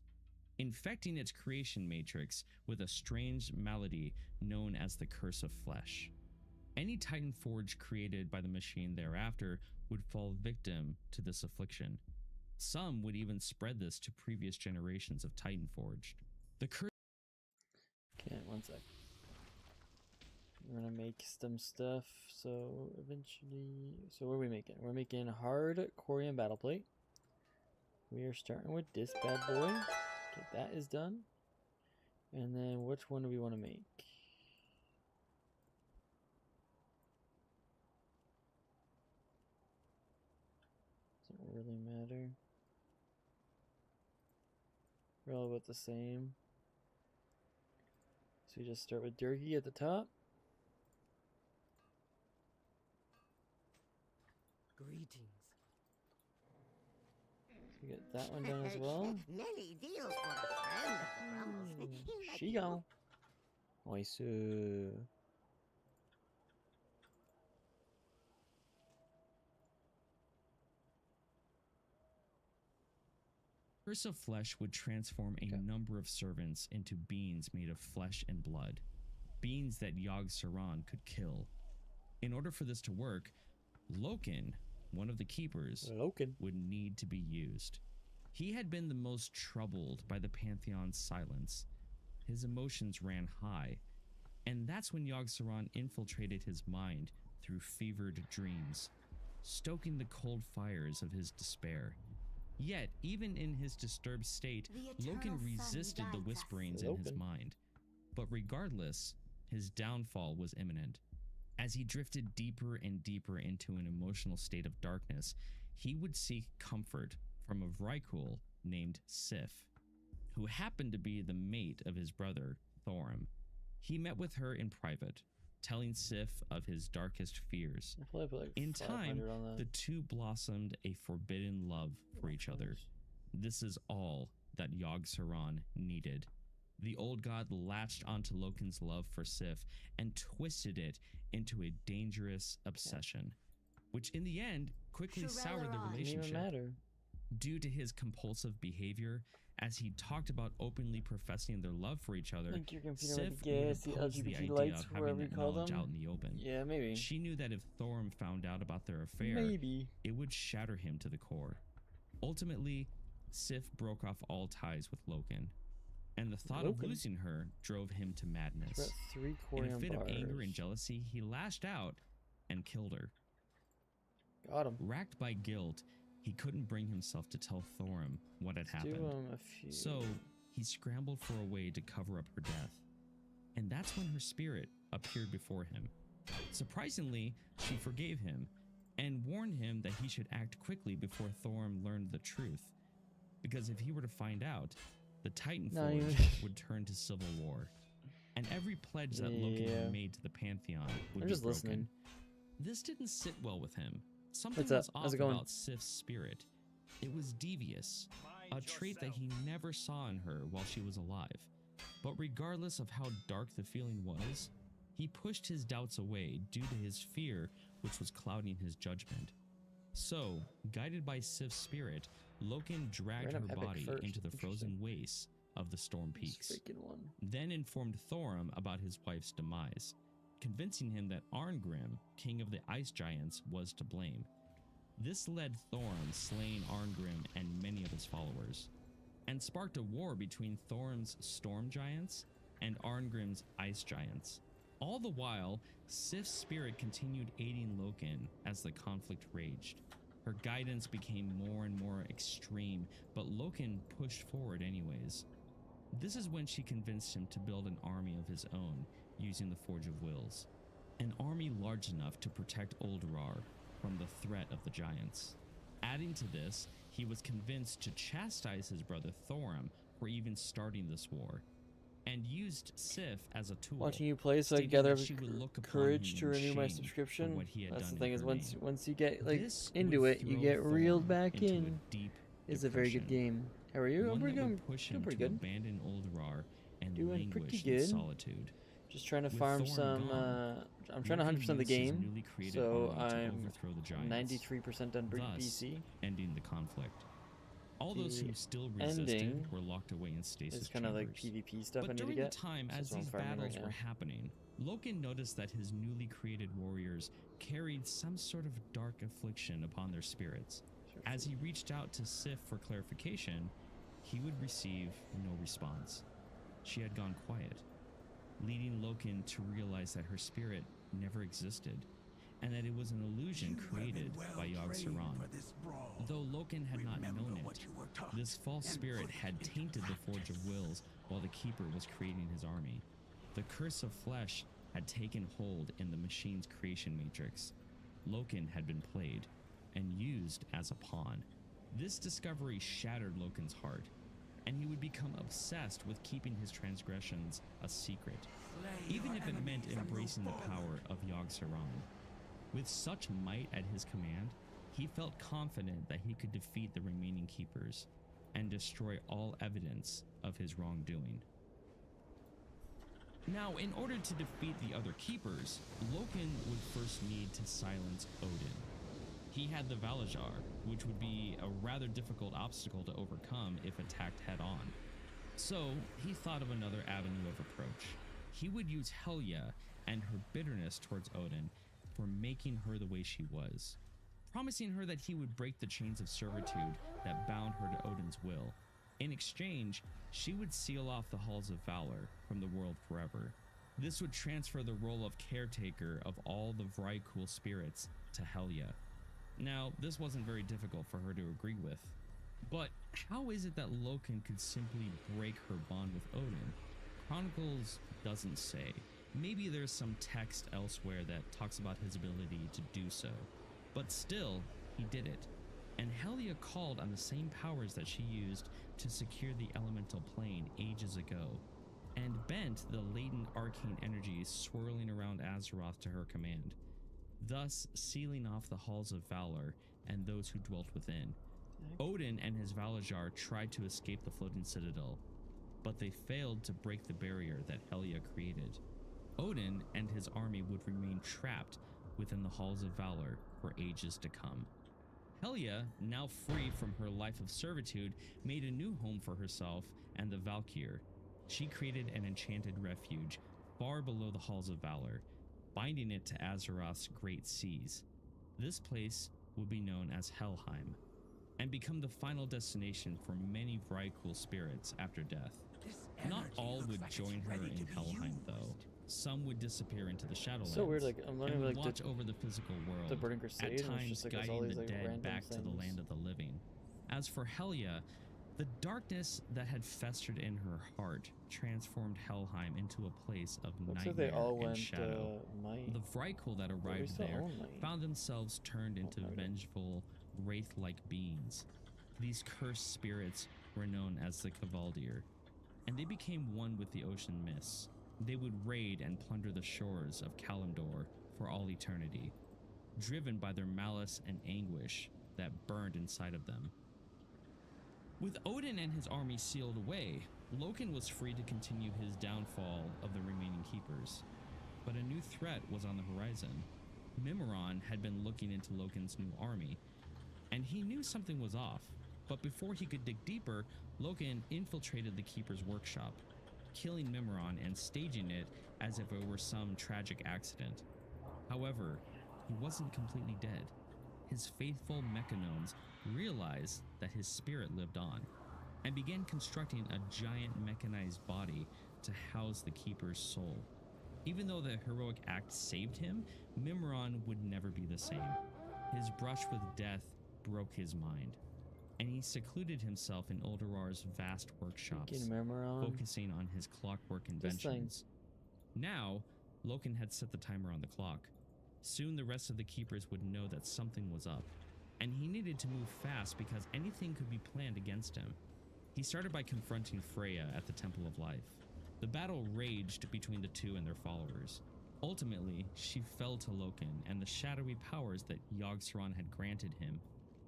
infecting its creation matrix with a strange malady known as the Curse of Flesh. Any Titan Forge created by the machine thereafter would fall victim to this affliction. Some would even spread this to previous generations of Titan Forged. The curse.
Okay, one sec. We're gonna make some stuff. So eventually, so what are we making? We're making hard Corian battle plate. We are starting with this bad boy. Okay, that is done. And then which one do we want to make? Doesn't really matter. We're all about the same. So we just start with Durkee at the top.
Greetings.
So we get that one done as well.
Many deals for a friend of the Rumbles.
She go. Nice.
Curse of Flesh would transform a
Okay.
number of servants into beings made of flesh and blood, beings that Yogg Saron could kill. In order for this to work, Loken, one of the keepers,
Loken.
would need to be used. He had been the most troubled by the Pantheon's silence. His emotions ran high, and that's when Yogg Saron infiltrated his mind through fevered dreams, stoking the cold fires of his despair. Yet, even in his disturbed state,
The eternal
Loken
sun
resisted the
guides us.
whisperings in his
Loken.
mind. But regardless, his downfall was imminent. As he drifted deeper and deeper into an emotional state of darkness, he would seek comfort from a Vrykul named Sif, who happened to be the mate of his brother, Thorim. He met with her in private, telling Sif of his darkest fears.
I'll probably put like
In time,
500 on that.
the two blossomed a forbidden love for each other. This is all that Yogg Saron needed. The old god latched onto Loken's love for Sif and twisted it into a dangerous obsession, which in the end quickly soured the
Shirelleron.
Didn't even
relationship.
matter.
Due to his compulsive behavior, as he talked about openly professing their love for each other,
Like your computer
Sif
with
would
the gas, the
oppose the
LGBT
idea
lights,
of having
whatever you
that
call
knowledge
them.
out in the open.
Yeah, maybe.
She knew that if Thorim found out about their affair,
Maybe.
it would shatter him to the core. Ultimately, Sif broke off all ties with Loken, and the thought of
Loken?
losing her drove him to
We're
madness.
at 3
In a
Corian
fit
bars.
of anger and jealousy, he lashed out and killed her.
Got him.
Racked by guilt, he couldn't bring himself to tell Thorim what had
Do
happened.
a few.
So he scrambled for a way to cover up her death. And that's when her spirit appeared before him. Surprisingly, she forgave him and warned him that he should act quickly before Thorim learned the truth. Because if he were to find out, the Titan
Not
Forge
even-
would turn to civil war. And every pledge that
Yeah.
Loken had made to the Pantheon would
I'm
be
just
broken.
listening.
This didn't sit well with him. Something
What's up?
was
How's
off
it going?
about Sif's spirit. It was devious, a trait that he never saw in her while she was alive. But regardless of how dark the feeling was, he pushed his doubts away due to his fear, which was clouding his judgment. So, guided by Sif's spirit, Loken dragged
Random
her
epic
body
first.
into the frozen
Interesting.
wastes of the Storm
This
Peaks,
freaking one.
then informed Thorim about his wife's demise, convincing him that Arngrim, king of the ice giants, was to blame. This led Thorim slaying Arngrim and many of his followers, and sparked a war between Thorim's storm giants and Arngrim's ice giants. All the while, Sif's spirit continued aiding Loken as the conflict raged. Her guidance became more and more extreme, but Loken pushed forward anyways. This is when she convinced him to build an army of his own using the Forge of Wills. An army large enough to protect Uldurar from the threat of the giants. Adding to this, he was convinced to chastise his brother Thorim for even starting this war, and used Sif as a tool.
Watching you play, so I
stating
gather
that she would look upon
courage
him
to
in
renew my
shame for
subscription.
what he had
That's the
done
thing
in
is
her
once
name.
you get like
This
into
would
it, you
throw
get reeled
Thorim
back
into a
in.
deep
It's a very good
depression,
game. How are you? I'm
one
pretty
that
good.
would push
Doing
him
pretty
to
good.
abandon Uldurar and
Doing pretty
languish
good.
in solitude.
Just trying to
With
farm
Thorn
some.
gone,
I'm trying to
Loki
100% the
used his
game,
newly created
so
army to
I'm
overthrow the giants,
93% done
thus
BC.
ending the conflict. All those
The
who still resisted
ending
were locked away in stasis
It's kind of like
chambers.
PvP stuff I
But
need to
during the
get.
time
So
as
that's what I'm
these
farming right
battles
now.
were happening, Loken noticed that his newly created warriors carried some sort of dark affliction upon their spirits. As he reached out to Sif for clarification, he would receive no response. She had gone quiet, leading Loken to realize that her spirit never existed, and that it was an illusion created by Yogg-Saron. Though Loken had not known it, this false spirit had tainted the Forge of Wills while the Keeper was creating his army. The curse of flesh had taken hold in the machine's creation matrix. Loken had been played and used as a pawn. This discovery shattered Loken's heart, and he would become obsessed with keeping his transgressions a secret, even if it meant embracing the power of Yogg-Saron. With such might at his command, he felt confident that he could defeat the remaining keepers and destroy all evidence of his wrongdoing. Now, in order to defeat the other keepers, Loken would first need to silence Odin. He had the Valajar, which would be a rather difficult obstacle to overcome if attacked head-on. So, he thought of another avenue of approach. He would use Helya and her bitterness towards Odin for making her the way she was, promising her that he would break the chains of servitude that bound her to Odin's will. In exchange, she would seal off the Halls of Valor from the world forever. This would transfer the role of caretaker of all the Vrykul spirits to Helya. Now, this wasn't very difficult for her to agree with. But how is it that Loken could simply break her bond with Odin? Chronicles doesn't say. Maybe there's some text elsewhere that talks about his ability to do so. But still, he did it. And Helya called on the same powers that she used to secure the elemental plane ages ago, and bent the latent arcane energies swirling around Azeroth to her command, thus sealing off the Halls of Valor and those who dwelt within. Odin and his Valajar tried to escape the floating citadel, but they failed to break the barrier that Helya created. Odin and his army would remain trapped within the Halls of Valor for ages to come. Helya, now free from her life of servitude, made a new home for herself and the Valkyr. She created an enchanted refuge far below the Halls of Valor, binding it to Azeroth's great seas. This place would be known as Helheim, and become the final destination for many Vrykul spirits after death. Not all would join her in Helheim, though. Some would disappear into the Shadowlands.
So weird, like I'm
and
learning
would
like
watch over the physical world,
the Burning Crusade,
at
and it's
times
just like there's all
guiding
these
the
like
dead
random
back to the
things.
land of the living. As for Helya, the darkness that had festered in her heart transformed Helheim into a place of
Looks like
nightmare
they all
and
went
shadow.
might.
The Vrykul that
But we
arrived
still
there
own might.
found themselves turned into
okay.
vengeful, wraith-like beings. These cursed spirits were known as the Kavaldir, and they became one with the ocean mists. They would raid and plunder the shores of Kalimdor for all eternity, driven by their malice and anguish that burned inside of them. With Odin and his army sealed away, Loken was free to continue his downfall of the remaining keepers. But a new threat was on the horizon. Mimiron had been looking into Loken's new army, and he knew something was off. But before he could dig deeper, Loken infiltrated the Keeper's workshop, killing Mimiron and staging it as if it were some tragic accident. However, he wasn't completely dead. His faithful mechanomes realized that his spirit lived on, and began constructing a giant mechanized body to house the Keeper's soul. Even though the heroic act saved him, Mimiron would never be the same. His brush with death broke his mind, and he secluded himself in Ulderar's vast workshops, focusing on his clockwork inventions. Now, Loken had set the timer on the clock. Soon the rest of the Keepers would know that something was up, and he needed to move fast because anything could be planned against him. He started by confronting Freya at the Temple of Life. The battle raged between the two and their followers. Ultimately, she fell to Loken and the shadowy powers that Yogg-Saron had granted him.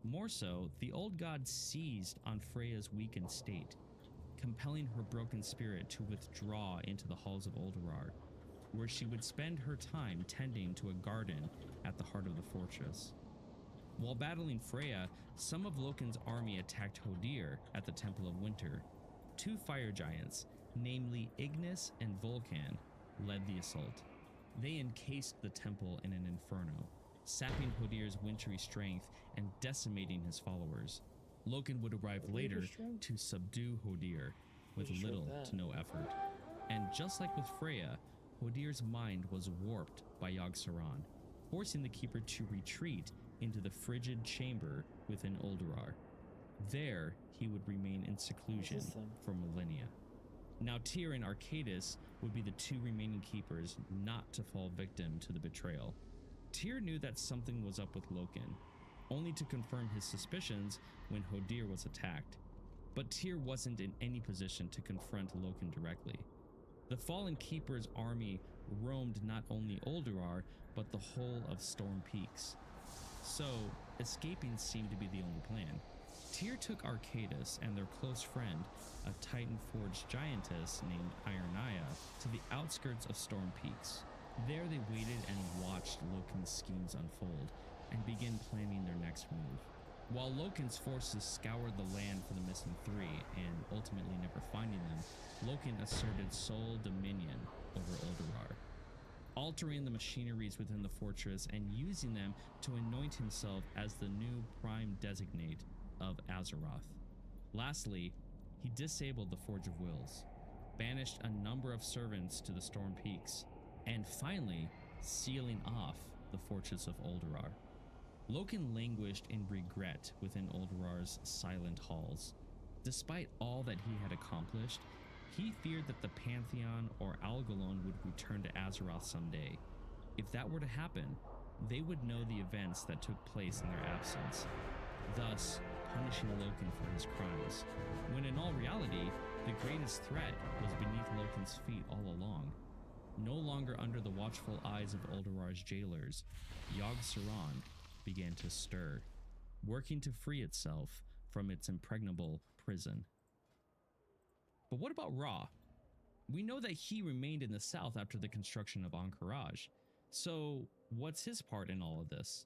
More so, the old god seized on Freya's weakened state, compelling her broken spirit to withdraw into the halls of Ulderar. where she would spend her time tending to a garden at the heart of the fortress. While battling Freya, some of Loken's army attacked Hodir at the Temple of Winter. Two fire giants, namely Ignis and Vulcan, led the assault. They encased the temple in an inferno, sapping Hodir's wintry strength and decimating his followers. Loken would arrive later to subdue Hodir with little to no effort. And just like with Freya, Hodir's mind was warped by Yogg-Saron, forcing the Keeper to retreat into the frigid chamber within Uldurar. There, he would remain in seclusion for millennia. Now Tyr and Arcadis would be the two remaining keepers not to fall victim to the betrayal. Tyr knew that something was up with Loken, only to confirm his suspicions when Hodir was attacked. But Tyr wasn't in any position to confront Loken directly. The fallen keeper's army roamed not only Uldurar, but the whole of Storm Peaks. So, escaping seemed to be the only plan. Tyr took Arcadis and their close friend, a Titan-forged giantess named Ironaya, to the outskirts of Storm Peaks. There they waited and watched Loken's schemes unfold and began planning their next move. While Loken's forces scoured the land for the missing three and ultimately never finding them, Loken asserted sole dominion over Uldurar, altering the machineries within the fortress and using them to anoint himself as the new prime designate of Azeroth. Lastly, he disabled the Forge of Wills, banished a number of servants to the Storm Peaks, and finally sealing off the Fortress of Uldurar. Loken languished in regret within Uldurar's silent halls. Despite all that he had accomplished, he feared that the Pantheon or Algalon would return to Azeroth someday. If that were to happen, they would know the events that took place in their absence, thus punishing Loken for his crimes, when in all reality, the greatest threat was beneath Loken's feet all along. No longer under the watchful eyes of Uldurar's jailers, Yogg-Saron began to stir, working to free itself from its impregnable prison. But what about Ra? We know that he remained in the south after the construction of Ahn'Qiraj. So what's his part in all of this?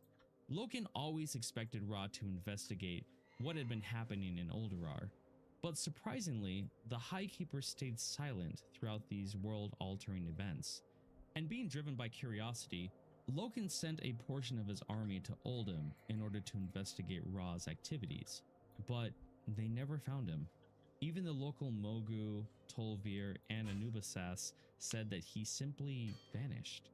Loken always expected Ra to investigate what had been happening in Uldurar, but surprisingly, the High Keeper stayed silent throughout these world-altering events. And being driven by curiosity, Loken sent a portion of his army to Uldum in order to investigate Ra's activities, but they never found him. Even the local Mogu, Tol'vir, and Anubisas said that he simply vanished.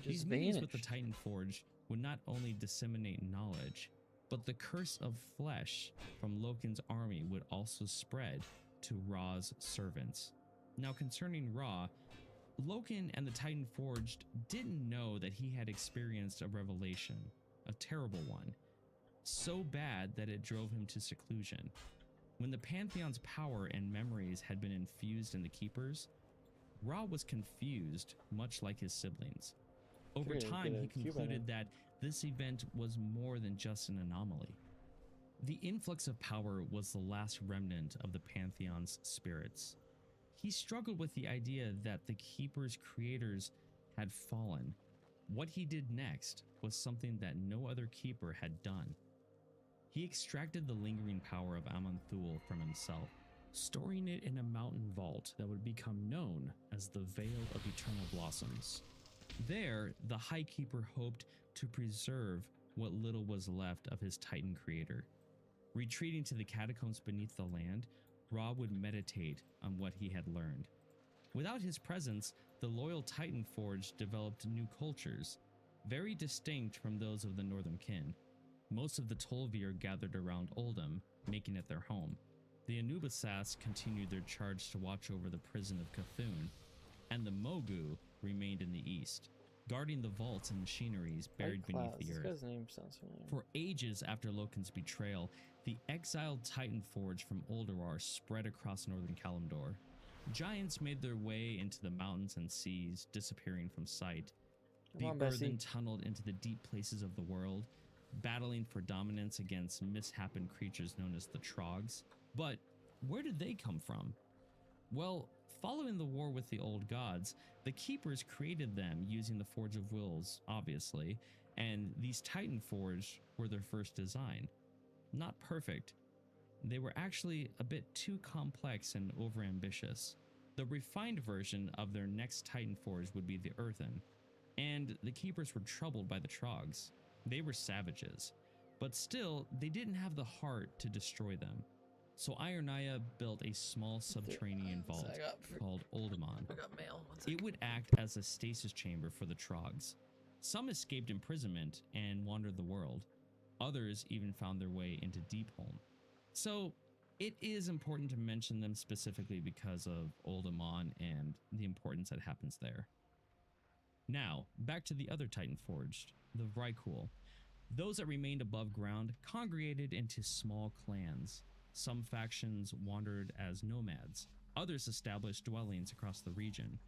These meetings with the Titan Forge would not only disseminate knowledge, but the curse of flesh from Loken's army would also spread to Ra's servants. Now concerning Ra, Loken and the Titan Forged didn't know that he had experienced a revelation, a terrible one, so bad that it drove him to seclusion. When the Pantheon's power and memories had been infused in the Keepers, Ra was confused, much like his siblings. Over time, he concluded that this event was more than just an anomaly. The influx of power was the last remnant of the Pantheon's spirits. He struggled with the idea that the Keeper's creators had fallen. What he did next was something that no other Keeper had done. He extracted the lingering power of Aman'Thul from himself, storing it in a mountain vault that would become known as the Veil of Eternal Blossoms. There, the High Keeper hoped to preserve what little was left of his Titan creator. Retreating to the catacombs beneath the land, Ra would meditate on what he had learned. Without his presence, the loyal Titan Forge developed new cultures, very distinct from those of the Northern Kin. Most of the Tol'vir gathered around Uldum, making it their home. The Anubisas continued their charge to watch over the prison of Cthulhu, and the Mogu remained in the east, guarding the vaults and machineries buried beneath the earth.
This guy's name sounds familiar.
For ages after Loken's betrayal, the exiled Titan Forge from Uldurar spread across northern Kalimdor. Giants made their way into the mountains and seas, disappearing from sight. The earthen tunneled into the deep places of the world, battling for dominance against misshapen creatures known as the Trogs. But where did they come from? Well, following the war with the old gods, the Keepers created them using the Forge of Wills, obviously, and these Titan Forge were their first design. Not perfect. They were actually a bit too complex and overambitious. The refined version of their next Titan Forge would be the Earthen, and the Keepers were troubled by the Trogs. They were savages, but still, they didn't have the heart to destroy them. So Ironaya built a small subterranean vault called Oldemon.
I got mail. One second.
It would act as a stasis chamber for the Trogs. Some escaped imprisonment and wandered the world. Others even found their way into Deepholm. So it is important to mention them specifically because of Oldemon and the importance that happens there. Now, back to the other Titan Forged, the Vrykul. Those that remained above ground congregated into small clans. Some factions wandered as nomads. Others established dwellings across the region.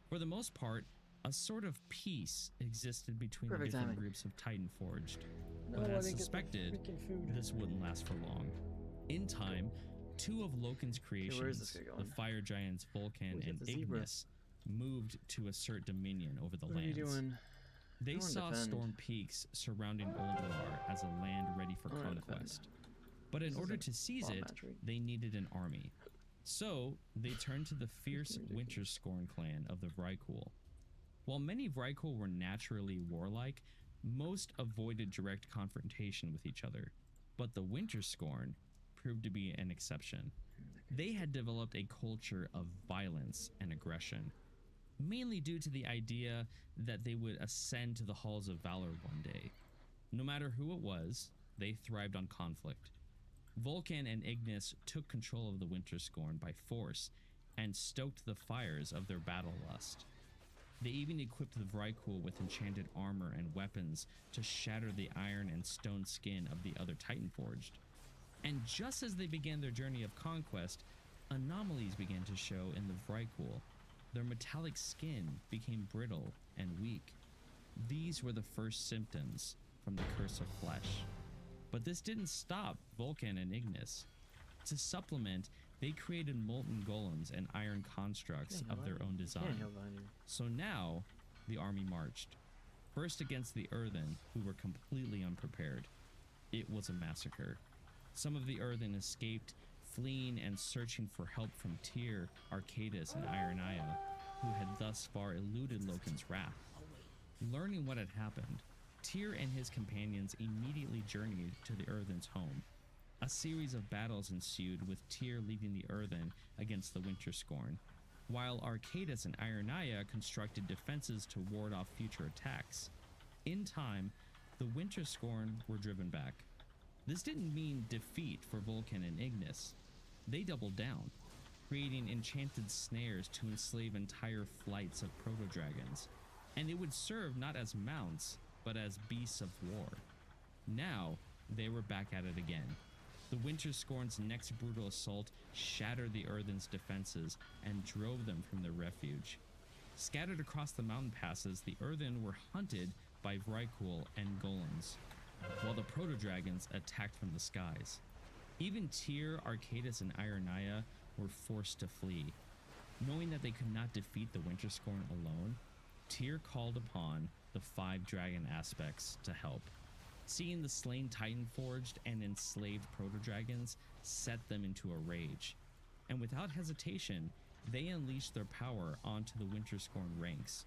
For the most part, a sort of peace existed between the different groups of Titan Forged. But as suspected, this wouldn't last for long. In time, two of Loken's creations, the fire giants Vulcan and Ignis, moved to assert dominion over the lands. They saw storm peaks surrounding Olduar as a land ready for conquest. But in order to seize it, they needed an army. So they turned to the fierce Winterscorn clan of the Vrykul. While many Vrykul were naturally warlike, most avoided direct confrontation with each other. But the Winterscorn proved to be an exception. They had developed a culture of violence and aggression, mainly due to the idea that they would ascend to the halls of valor one day. No matter who it was, they thrived on conflict. Vulcan and Ignis took control of the Winterscorn by force and stoked the fires of their battle lust. They even equipped the Vrykul with enchanted armor and weapons to shatter the iron and stone skin of the other Titan Forged. And just as they began their journey of conquest, anomalies began to show in the Vrykul. Their metallic skin became brittle and weak. These were the first symptoms from the curse of flesh. But this didn't stop Vulcan and Ignis. To supplement, they created molten golems and iron constructs of their own design. So now, the army marched. First against the Earthen, who were completely unprepared. It was a massacre. Some of the Earthen escaped, fleeing and searching for help from Tyr, Arcadis, and Ironaya, who had thus far eluded Loken's wrath. Learning what had happened, Tyr and his companions immediately journeyed to the Earthen's home. A series of battles ensued, with Tyr leading the Earthen against the Winterscorn, while Arcadis and Ironaya constructed defenses to ward off future attacks. In time, the Winterscorn were driven back. This didn't mean defeat for Vulcan and Ignis. They doubled down, creating enchanted snares to enslave entire flights of proto-dragons, and it would serve not as mounts, but as beasts of war. Now, they were back at it again. The Winterscorn's next brutal assault shattered the Earthen's defenses and drove them from their refuge. Scattered across the mountain passes, the Earthen were hunted by Vrykul and golems, while the proto-dragons attacked from the skies. Even Tyr, Arcadis, and Ironaya were forced to flee. Knowing that they could not defeat the Winterscorn alone, Tyr called upon the 5 dragon aspects to help. Seeing the slain Titan Forged and enslaved proto-dragons set them into a rage, and without hesitation, they unleashed their power onto the Winterscorn ranks.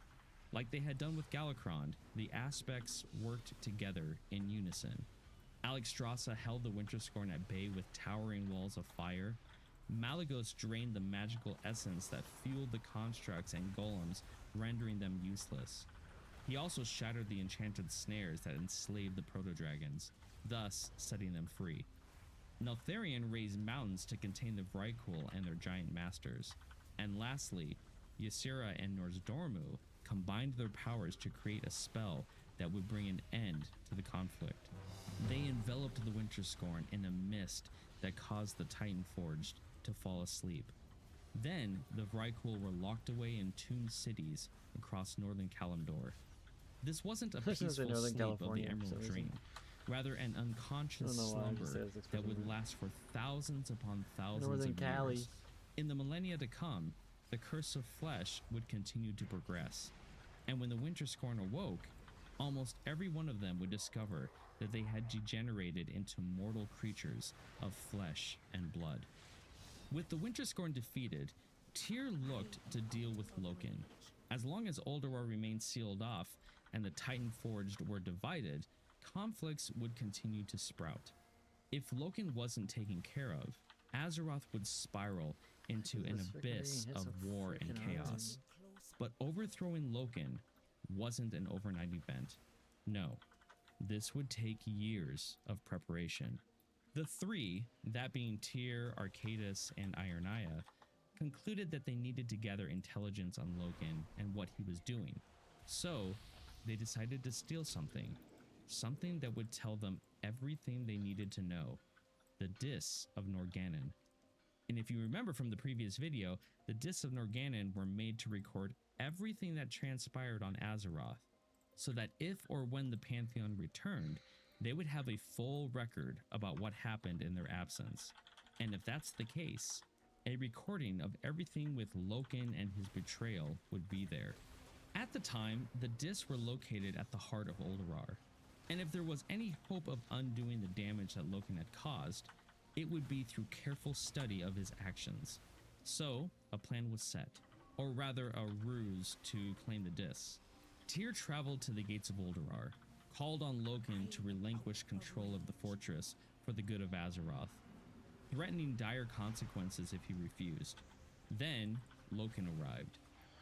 Like they had done with Galakron, the aspects worked together in unison. Alexstrasza held the Winterscorn at bay with towering walls of fire. Malygos drained the magical essence that fueled the constructs and golems, rendering them useless. He also shattered the enchanted snares that enslaved the proto-dragons, thus setting them free. Neltharion raised mountains to contain the Vrykul and their giant masters. And lastly, Ysera and Nozdormu combined their powers to create a spell that would bring an end to the conflict. They enveloped the Winterscorn in a mist that caused the Titan Forged to fall asleep. Then, the Vrykul were locked away in tombed cities across northern Kalimdor. This wasn't a peaceful sleep of the Emerald Dream, rather an unconscious slumber that would last for thousands upon thousands of years. In the millennia to come, the curse of flesh would continue to progress, and when the Winterscorn awoke, almost every one of them would discover that they had degenerated into mortal creatures of flesh and blood. With the Winterscorn defeated, Tyr looked to deal with Loken. As long as Ulduar remained sealed off and the Titan Forged were divided, conflicts would continue to sprout. If Loken wasn't taken care of, Azeroth would spiral into an abyss of war and chaos. But overthrowing Loken wasn't an overnight event. No, this would take years of preparation. The three, that being Tyr, Arcadis, and Ironaya, concluded that they needed to gather intelligence on Loken and what he was doing. So, they decided to steal something that would tell them everything they needed to know, the Dis of Norgannon. And if you remember from the previous video, the Dis of Norgannon were made to record everything that transpired on Azeroth, so that if or when the Pantheon returned, they would have a full record about what happened in their absence. And if that's the case, a recording of everything with Loken and his betrayal would be there. At the time, the Dis were located at the heart of Ulduar, and if there was any hope of undoing the damage that Loken had caused, it would be through careful study of his actions. So, a plan was set, or rather a ruse to claim the Dis. Tyr traveled to the gates of Ulduar, called on Loken to relinquish control of the fortress for the good of Azeroth, threatening dire consequences if he refused. Then, Loken arrived.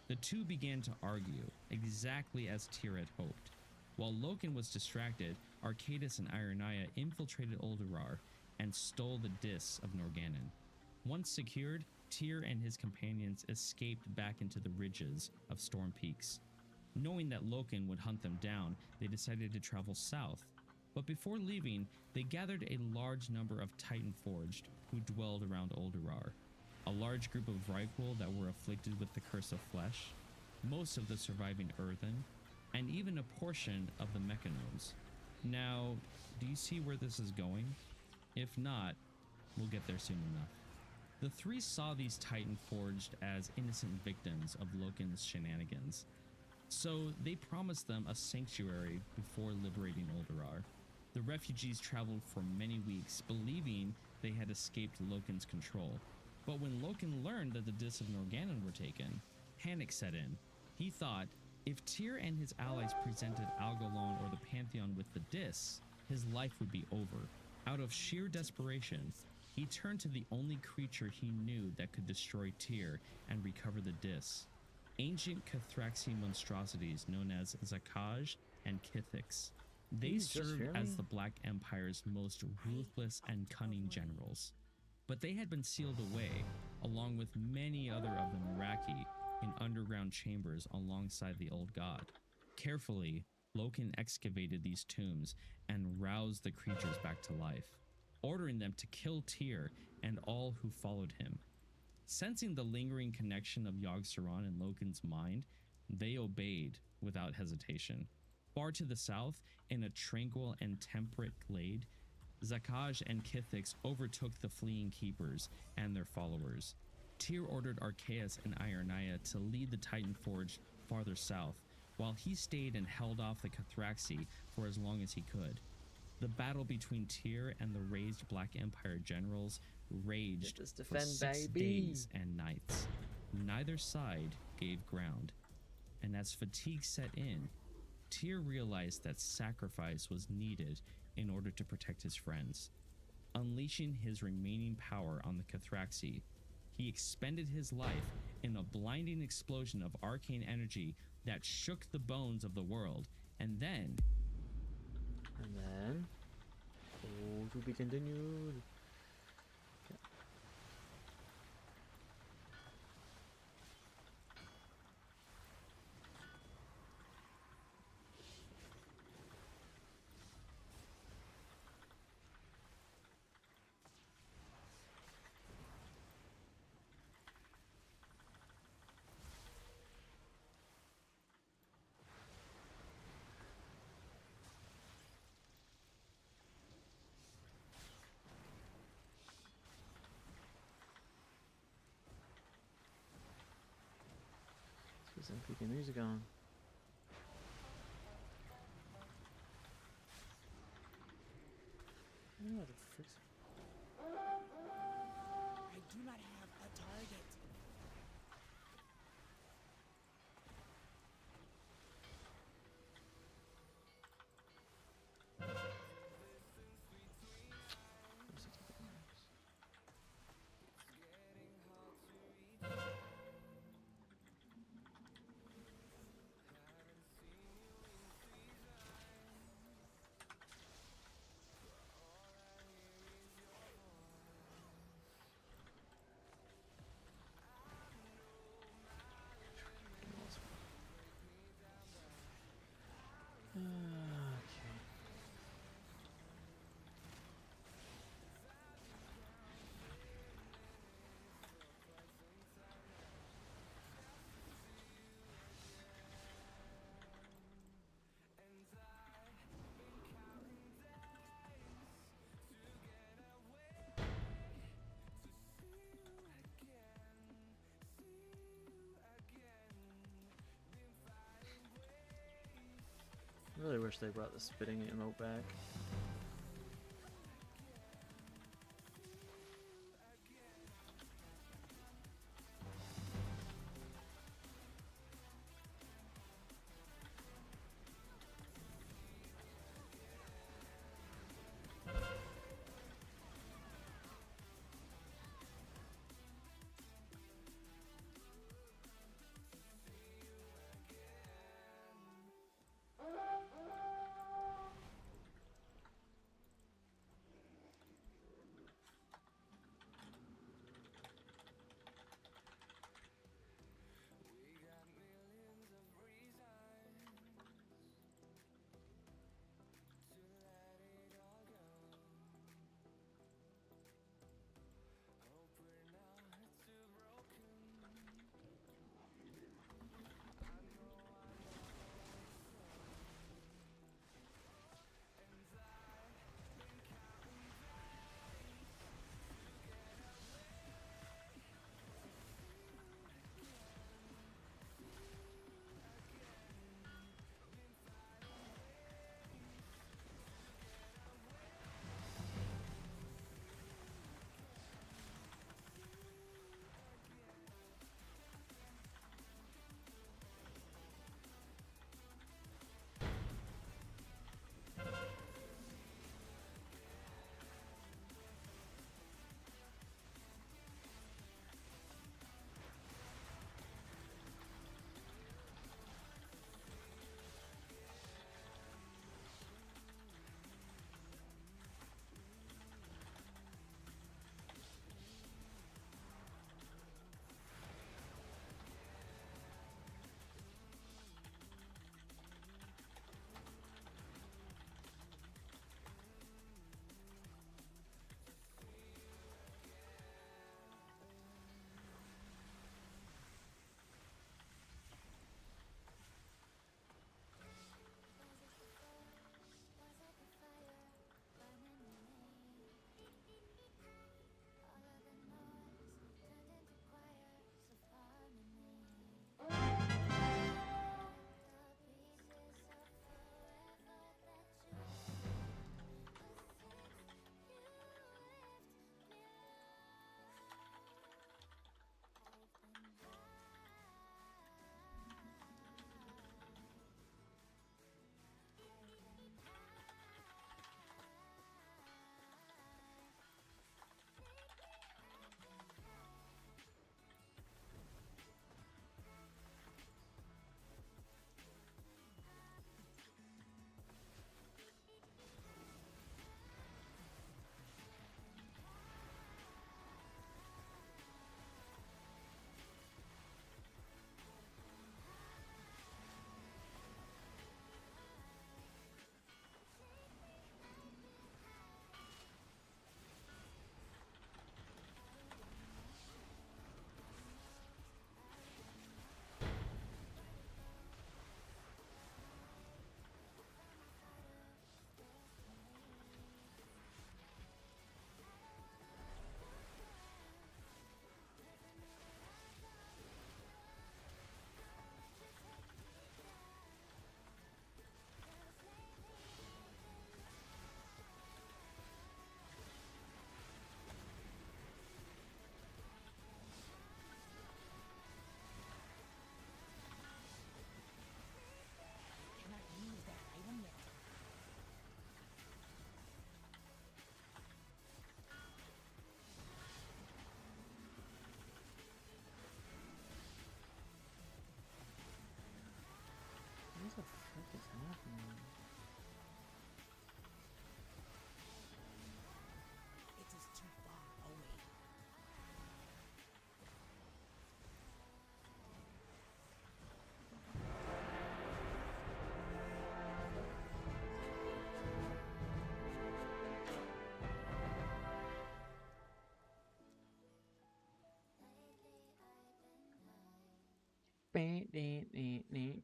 The two began to argue, exactly as Tyr had hoped. While Loken was distracted, Arcadis and Ironaya infiltrated Ulduar and stole the Dis of Norgannon. Once secured, Tyr and his companions escaped back into the ridges of Storm Peaks. Knowing that Loken would hunt them down, they decided to travel south. But before leaving, they gathered a large number of Titan Forged who dwelled around Ulduar. A large group of Vrykul that were afflicted with the curse of flesh, most of the surviving Earthen, and even a portion of the Mechanomes. Now, do you see where this is going? If not, we'll get there soon enough. The three saw these Titan Forged as innocent victims of Loken's shenanigans, so they promised them a sanctuary before liberating Ulduar. The refugees traveled for many weeks, believing they had escaped Loken's control. But when Loken learned that the Dis of Norgannon were taken, panic set in. He thought, if Tyr and his allies presented Algalon or the Pantheon with the Dis, his life would be over. Out of sheer desperation, he turned to the only creature he knew that could destroy Tyr and recover the Dis. Ancient Cathraxi monstrosities known as Zakaj and Kithix. They served as the Black Empire's most ruthless and cunning generals. But they had been sealed away, along with many other of the Meraki, in underground chambers alongside the old god. Carefully, Loken excavated these tombs and roused the creatures back to life, ordering them to kill Tyr and all who followed him. Sensing the lingering connection of Yogg-Saron in Loken's mind, they obeyed without hesitation. Far to the south, in a tranquil and temperate glade, Zakaj and Kithix overtook the fleeing keepers and their followers. Tyr ordered Arceus and Ironaya to lead the Titan Forge farther south, while he stayed and held off the Cathraxi for as long as he could. The battle between Tyr and the raised Black Empire generals raged for 6 days and nights. Neither side gave ground, and as fatigue set in, Tyr realized that sacrifice was needed in order to protect his friends. Unleashing his remaining power on the Cathraxi, he expended his life in a blinding explosion of arcane energy that shook the bones of the world, and then...
Oh, to be continued. Some freaking music on. I don't know what the frick's.
I do not have a target.
I really wish they brought the spitting emote back.
It is too far away.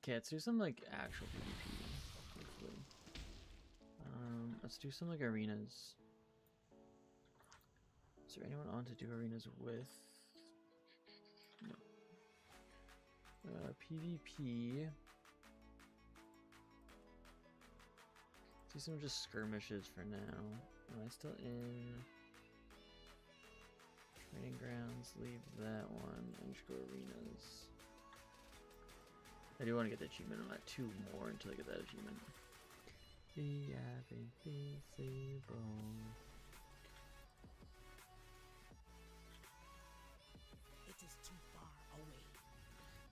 Okay, let's do some like actual PvP. Hopefully. Let's do some like arenas. Is there anyone on to do arenas with? No. PvP. Do some just skirmishes for now. Am I still in training grounds? Leave that one and just go arenas. I do want to get the achievement on that 2 more until I get that achievement. Be invincible.
It is too far away.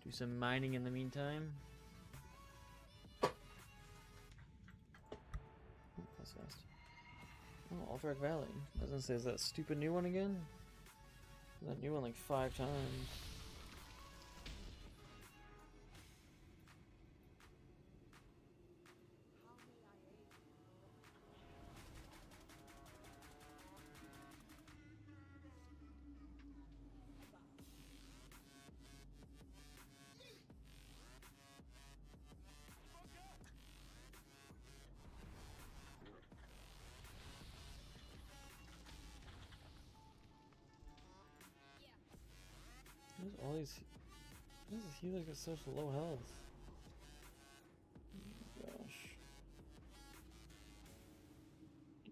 Do some mining in the meantime. Ooh, that's fast. Oh, Alterac Valley. I was gonna say, is that stupid new one again? That new one like 5 times. Where's all these? Why does this healer get such low health? Oh my gosh.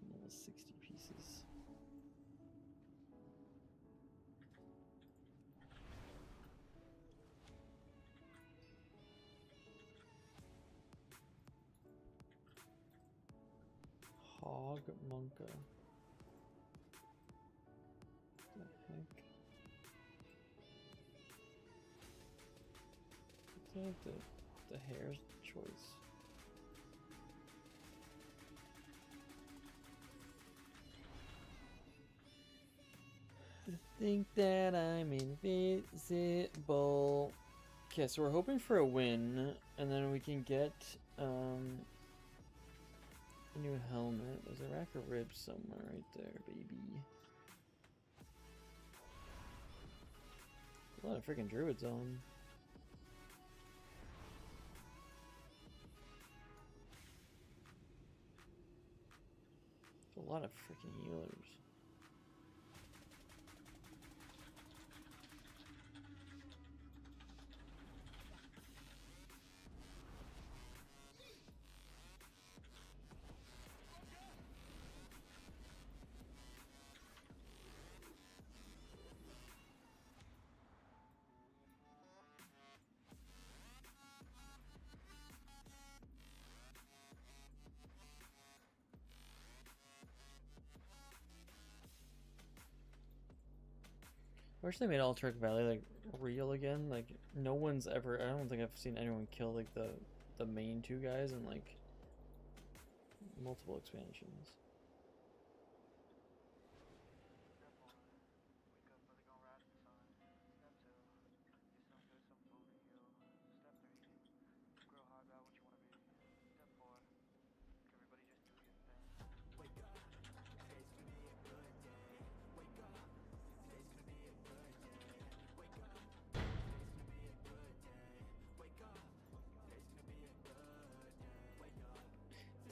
Another 60 pieces. Hog Monka. What the heck? I like the hair's choice. I think that I'm invisible. Okay, so we're hoping for a win, and then we can get a new helmet. There's a rack of ribs somewhere right there, baby. A lot of freaking druids on. A lot of freaking healers. I wish they made Alterac Valley like real again. Like no one's ever. I don't think I've seen anyone kill like the main 2 guys in like multiple expansions.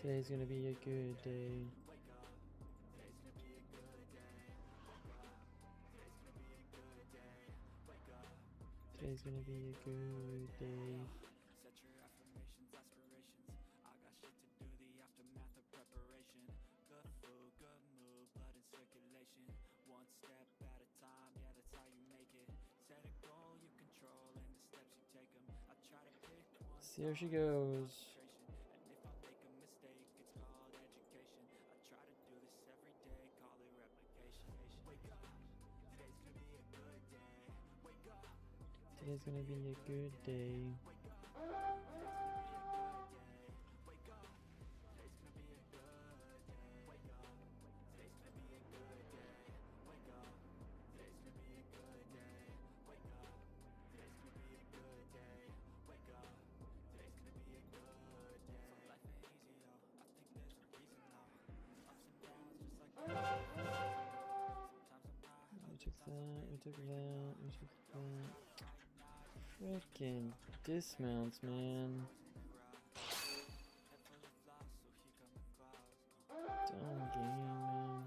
Today's gonna be a good day. Today's gonna be a good day.
Set your affirmations, aspirations. I got shit to do, the aftermath of preparation. Good food, good mood, blood in circulation. One step at a time, yeah, that's how you make it. Set a goal you control and the steps you take them. I try to pick one.
See how she goes. Today's gonna be a good day. took that. We took that. Freaking dismounts, man. Dumb game, man.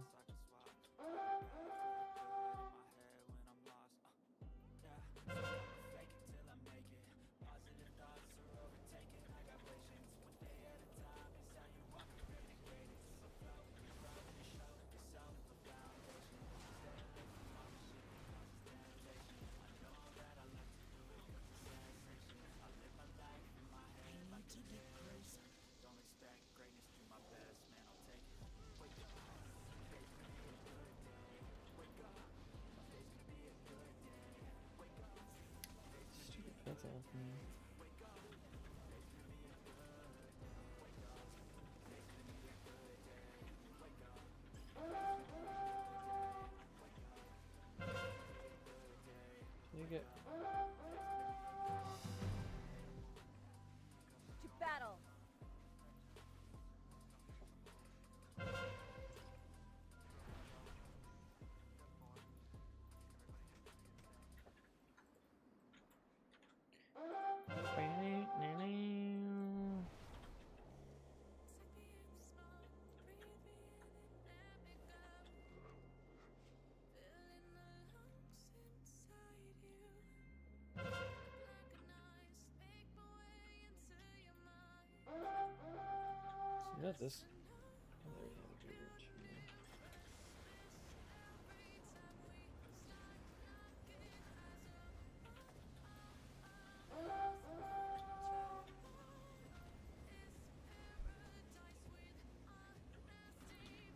Stupid pets off me. You get
To battle.
You got this. Oh, there you have a good reach.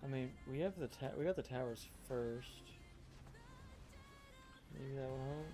I mean, we have the we got the towers first. Maybe that will help.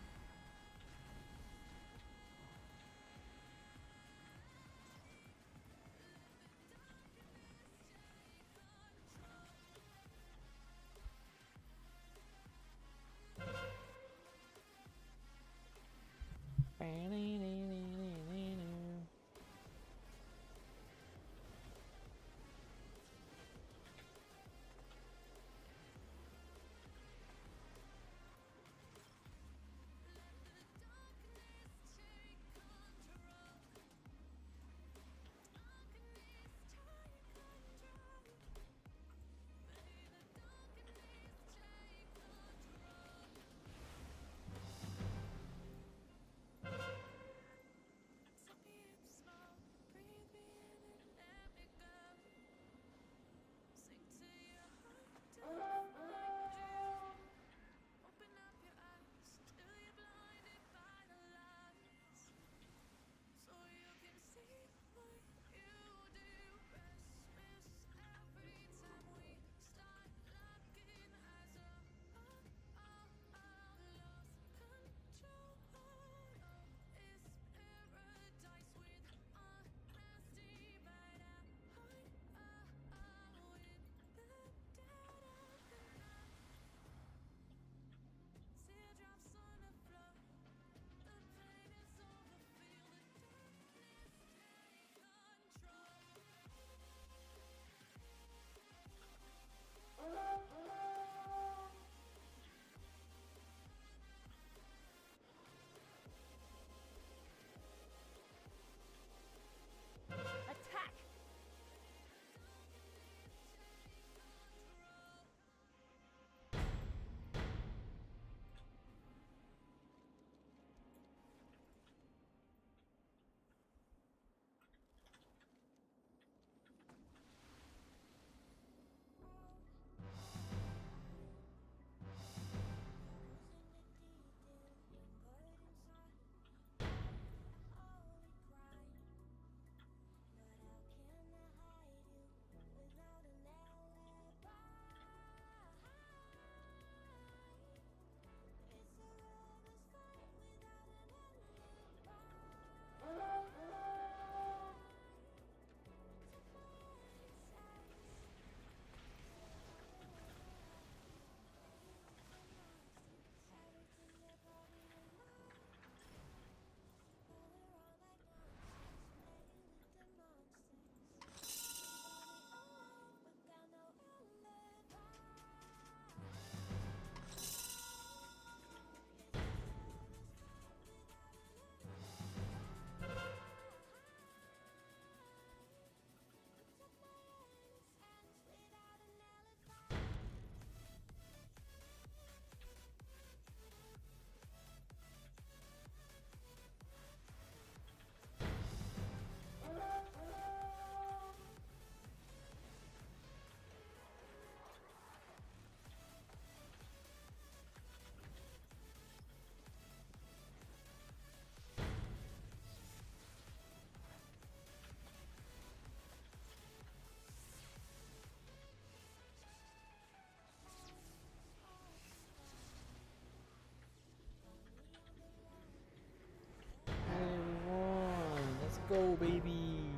go, baby.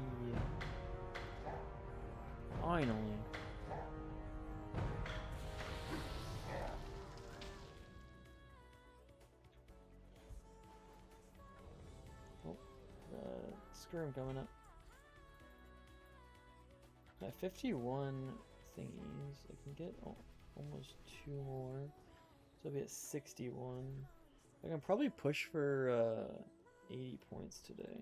Finally. Oh, skirm coming up. At 51 thingies, I can get almost 2 more. So I'll be at 61. I can probably push for 80 points today.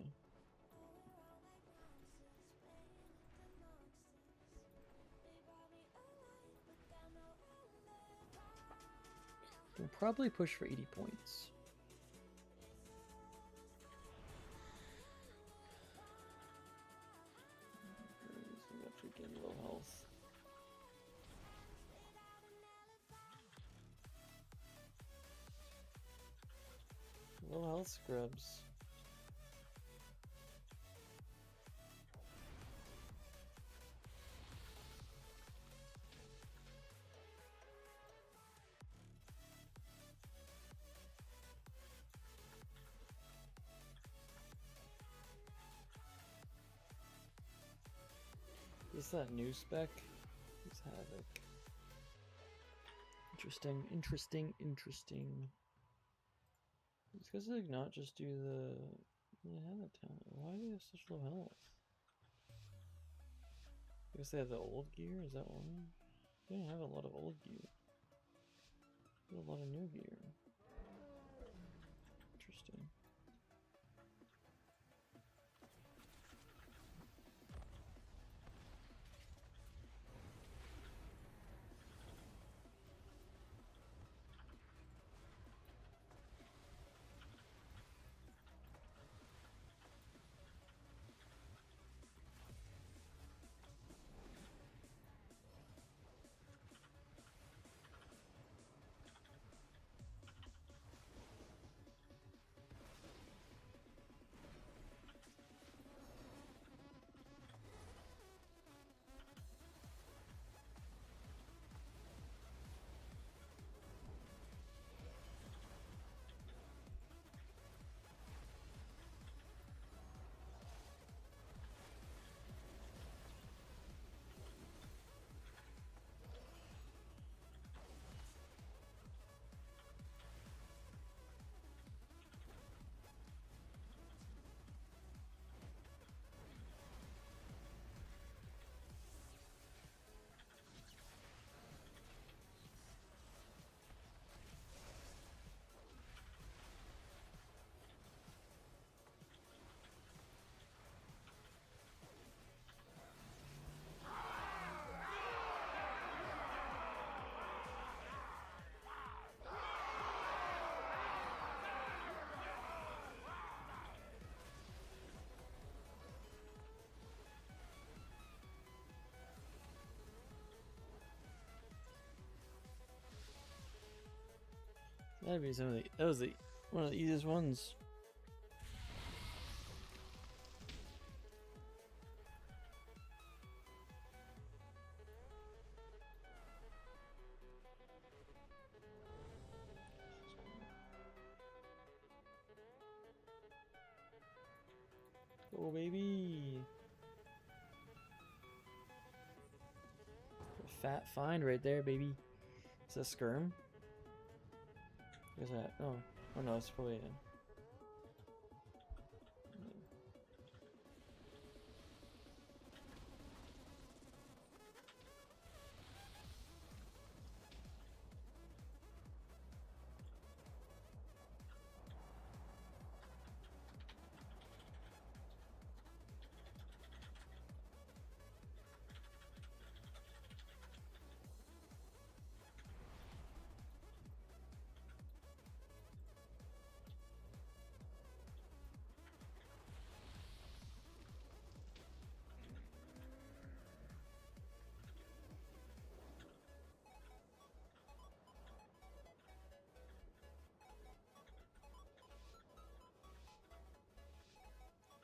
We'll probably push for 80 points. We got freaking low health. Low health scrubs. Is that new spec? It's Havoc. Interesting, interesting, interesting. It's because like not just do the Havoc talent. Why do they have such low health? I guess they have the old gear, is that one? They don't have a lot of old gear. They have a lot of new gear. Interesting. That'd be some of the. That was one of the easiest ones. Oh baby! A fat find right there, baby. Is that skirm? Is that? Oh no, it's probably.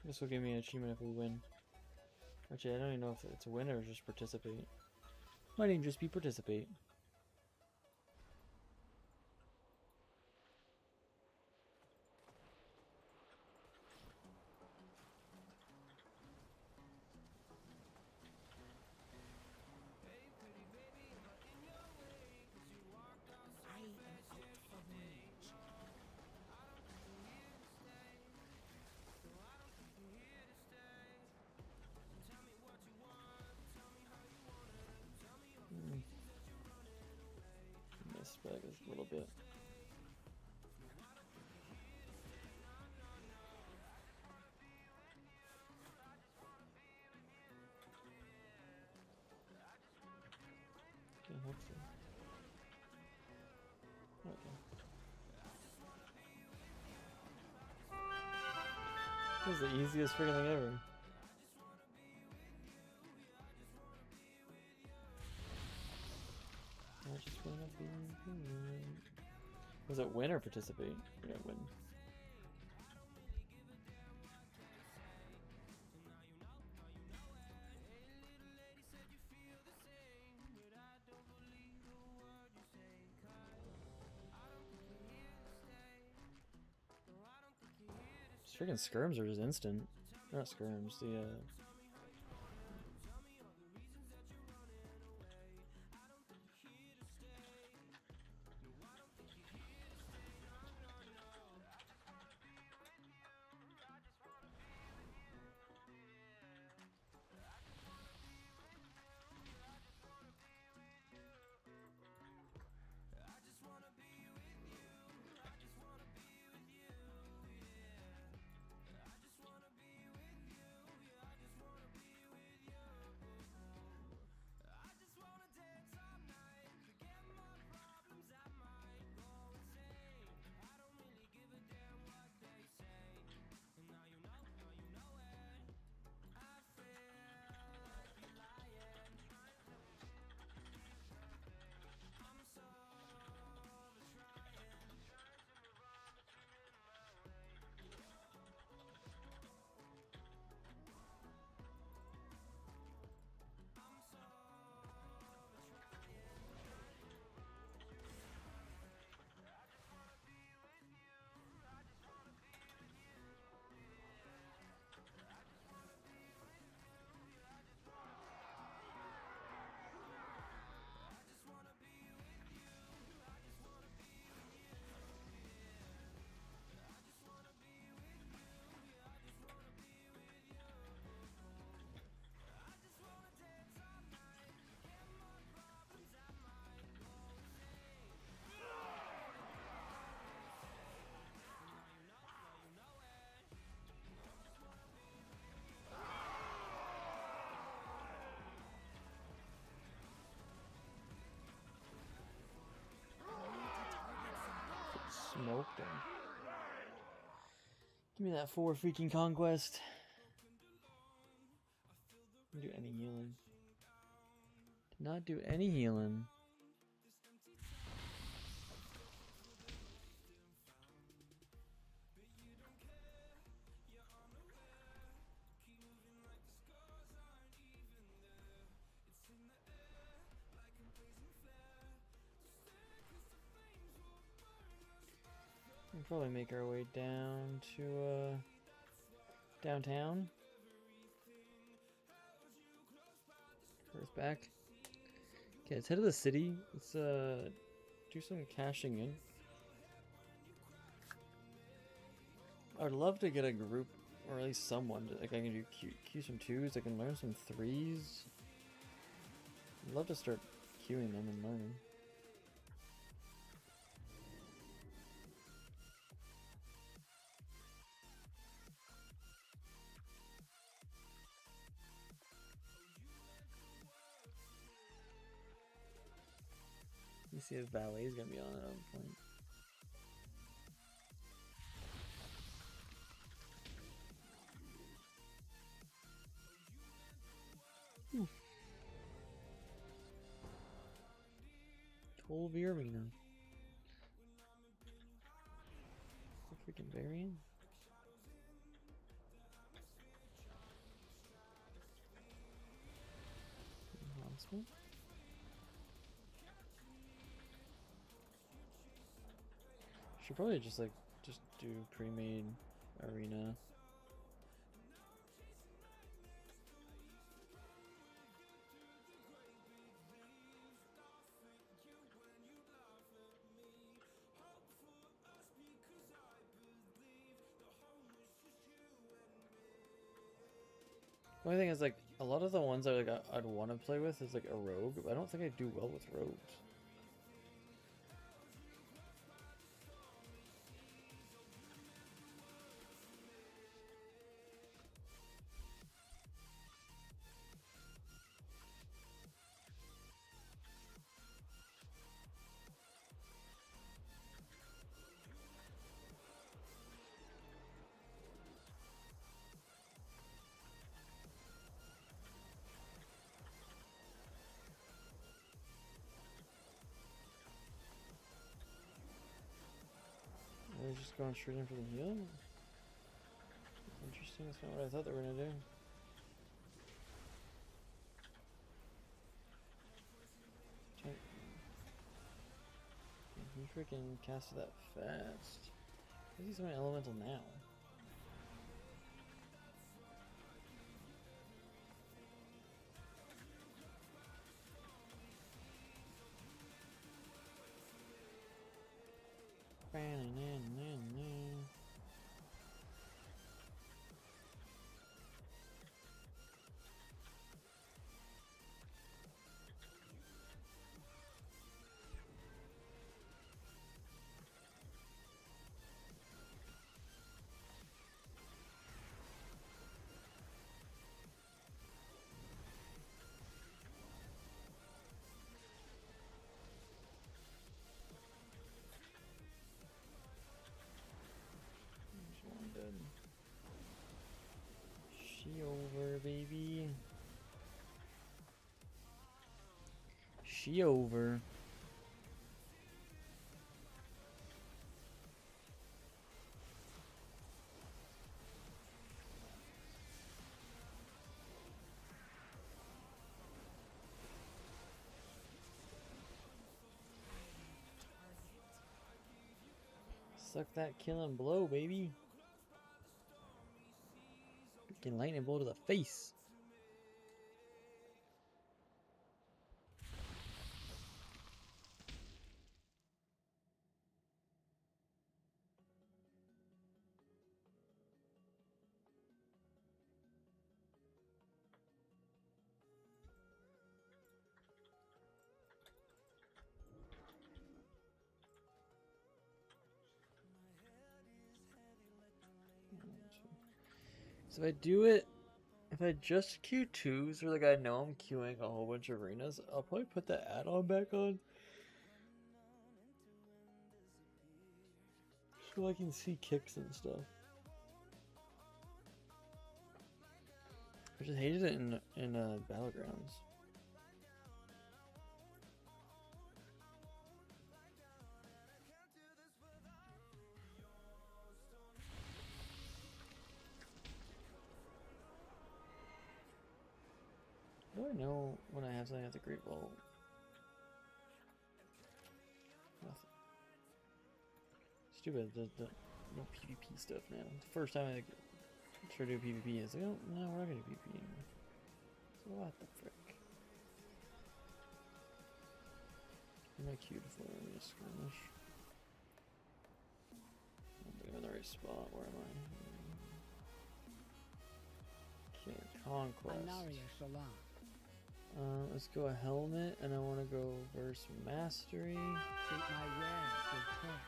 This will give me an achievement if we win. Actually, I don't even know if it's a win or just participate. Might even just be participate. like a little bit. Okay, hopefully. Okay. This is the easiest freaking thing ever. I just wanna be human. Was it win or participate? Yeah, win. These freaking skirms are just instant. Not skirms, the smoked him. Give me that 4 freaking conquest. Didn't do any healing. Did not do any healing. We'll probably make our way down to downtown. Earth back. Okay, let's head to the city. Let's do some cashing in. I would love to get a group, or at least someone. Like I can do queue some 2s. I can learn some 3s. I'd love to start queuing them and learning. Let me see if Valet is gonna be on at one point. Colby Arena. The freaking variant. Announcement. Should probably just do pre-made arena. The only thing is, like, a lot of the ones that I'd want to play with is like a rogue, but I don't think I do well with rogues. going straight in for the heal? Interesting, that's not what I thought they were gonna do. He freaking casted that fast. Why is he so elemental now? She over, baby. She over. Suck that killing blow, baby. Freaking lightning bolt to the face. So if I do it, if I just queue 2s, or like I know I'm queuing a whole bunch of arenas, I'll probably put the add-on back on. So I can see kicks and stuff. I just hated it in Battlegrounds. How do I know when I have something at the Great Vault? Nothing. Stupid, the no PvP stuff now. It's the first time I try to do PvP, it's like, oh, no, we're not gonna do PvP anymore. So what the frick? Am I queued for a skirmish? I don't think I'm in the right spot. Where am I? Okay, Conquest. Let's go a helmet, and I want to go verse mastery.
Treat my wares with care.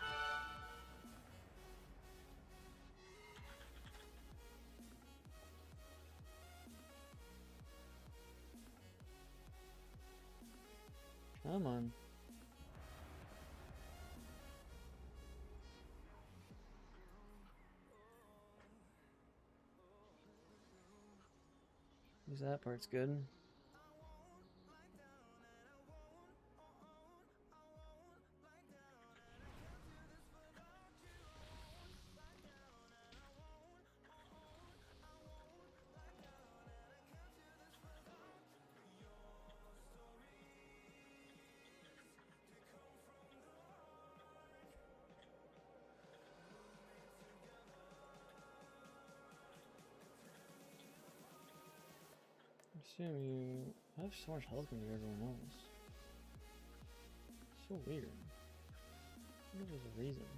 Come on. At least that part's good. I assume you have so much health compared to everyone else. So weird. I wonder if there's a reason.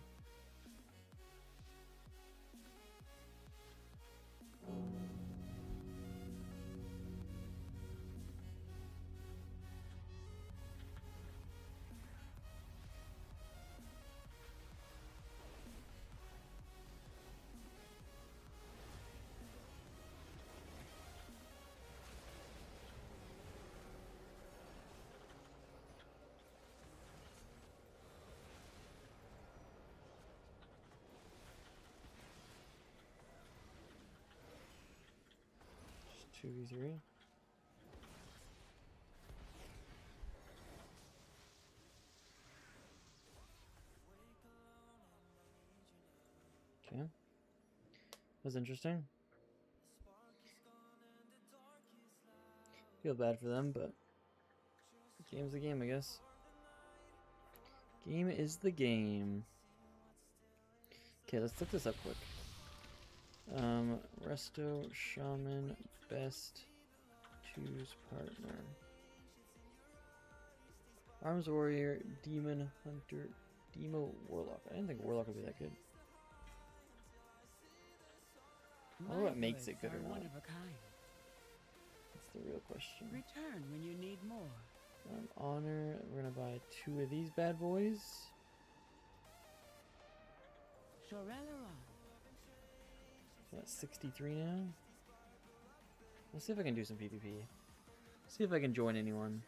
Just 2v3. Okay. That's interesting. Feel bad for them, but game's the game, I guess. Game is the game. Okay, let's look this up quick. Resto, Shaman, best choose partner. Arms Warrior, Demon Hunter, Demo Warlock. I didn't think Warlock would be that good. I don't know what makes it good or not.
One of a kind.
That's the real question.
Return when you need more.
Honor, we're gonna buy 2 of these bad boys.
Shoreleron.
So that's 63 now. Let's see if I can do some PvP. See if I can join anyone.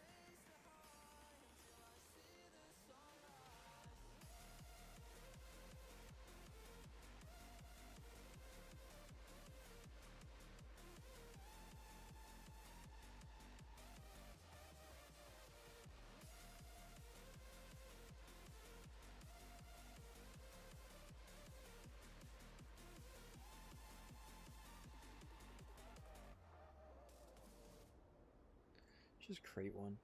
Just create one.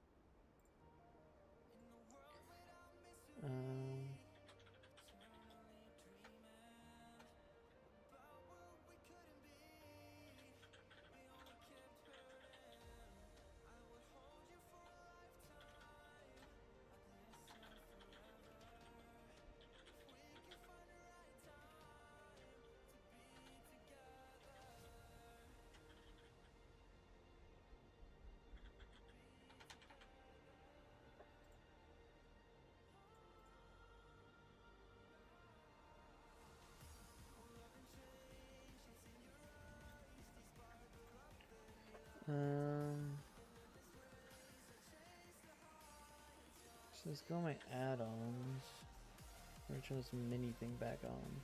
So let's go my add-ons. I'm gonna turn this mini thing back on.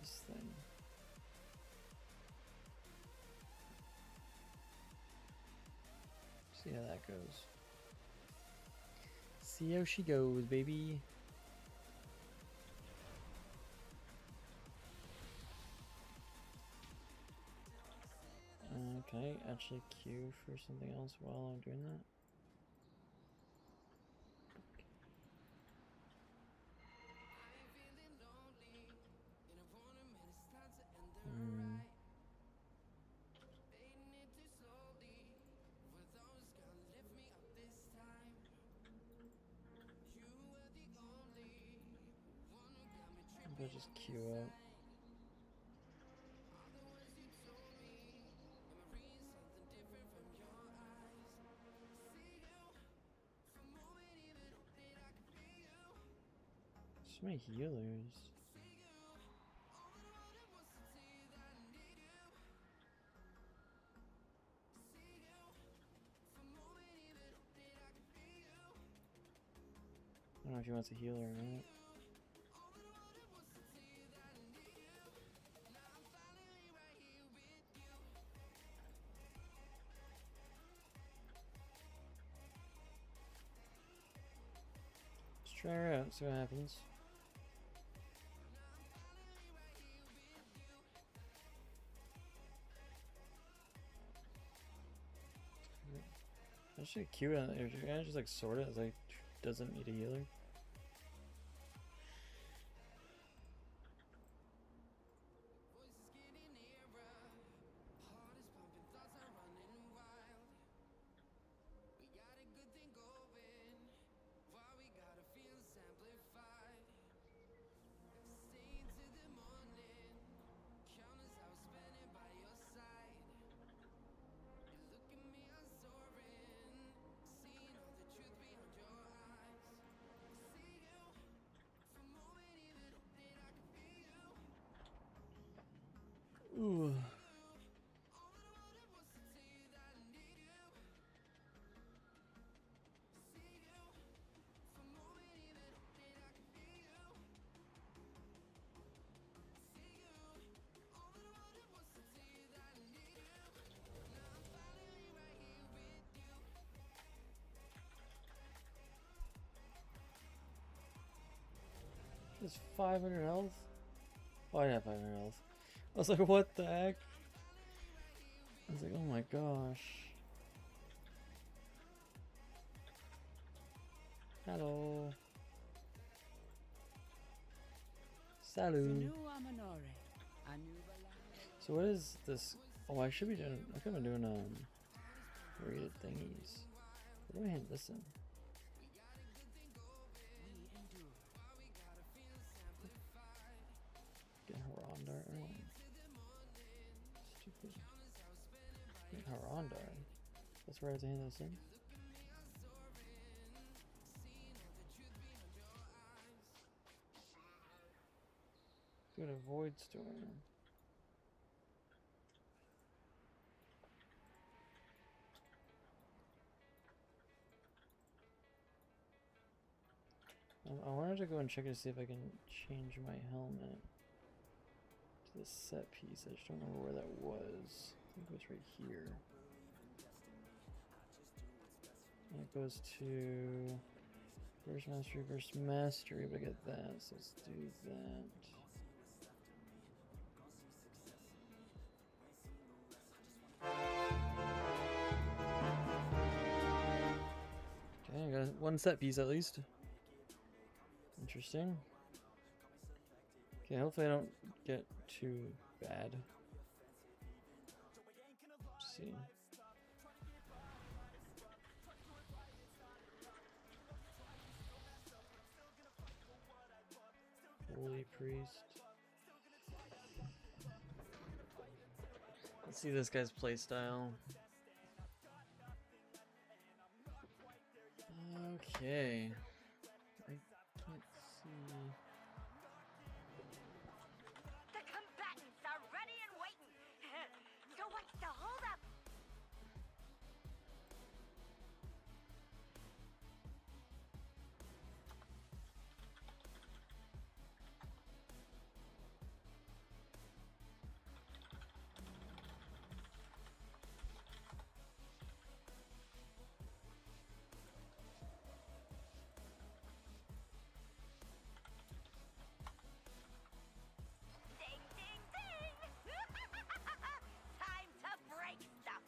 This thing. See how that goes. See how she goes, baby. Okay, actually queue for something else while I'm doing that. I'll just queue up. So many healers. I don't know if he wants a healer or not. Let's try her out, see what happens. I should queue it. Can I just like sort it as like doesn't need a healer? Ooh. Just 500 health. Oh, I have 500 health. I was like, what the heck? I was like, oh my gosh. Hello. Salut. So what is this? Oh, I should be doing. I could have been doing rated thingies. What do I hand this in? Get Harondar. Oh. Stupid. Get Harondar. That's where I have to hand this in. Let's go to Void Storm. I wanted to go and check to see if I can change my helmet to the set piece. I just don't remember where that was. I think it was right here. And it goes to verse mastery, but I get that, so let's do that. Okay, I got one set piece at least. Interesting. Okay, hopefully I don't get too bad. Let's see. Holy Priest. Let's see this guy's playstyle. Okay. I can't see.
The combatants are ready and waiting. So what's the holdup? Ding, ding, ding! Time to break stuff.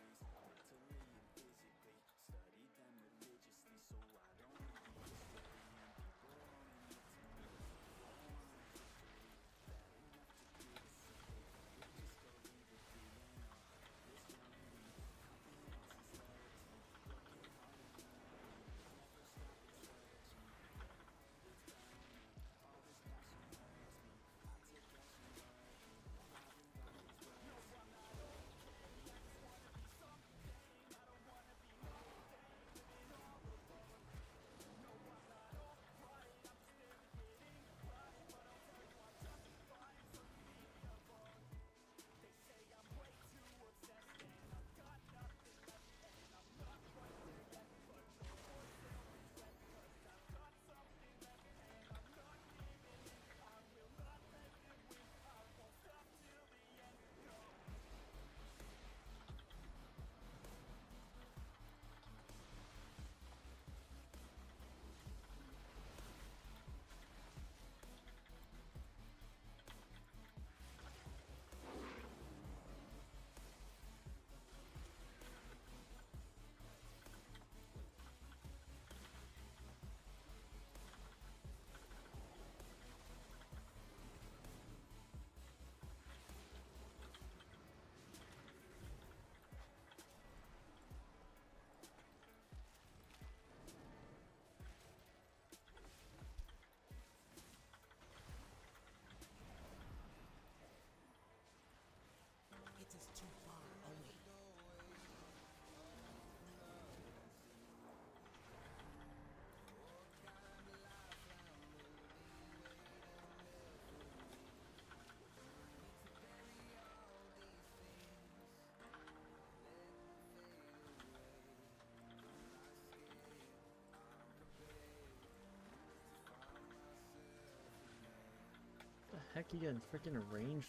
The heck, you getting freaking range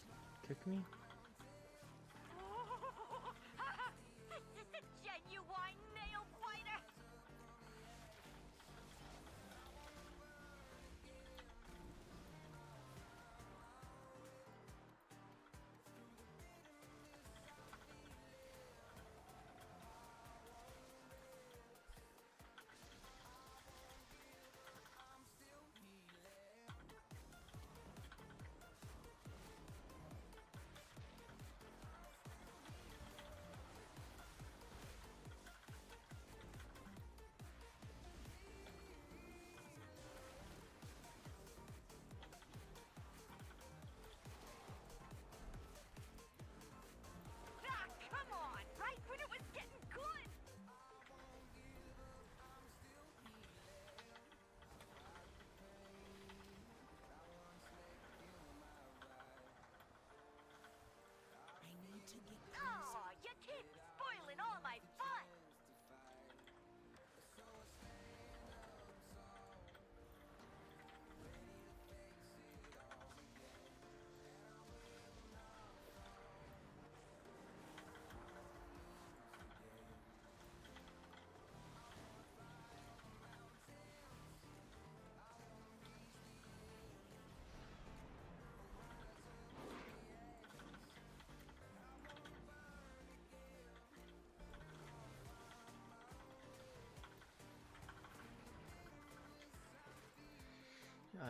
kick me?
This is a genuine nail biter.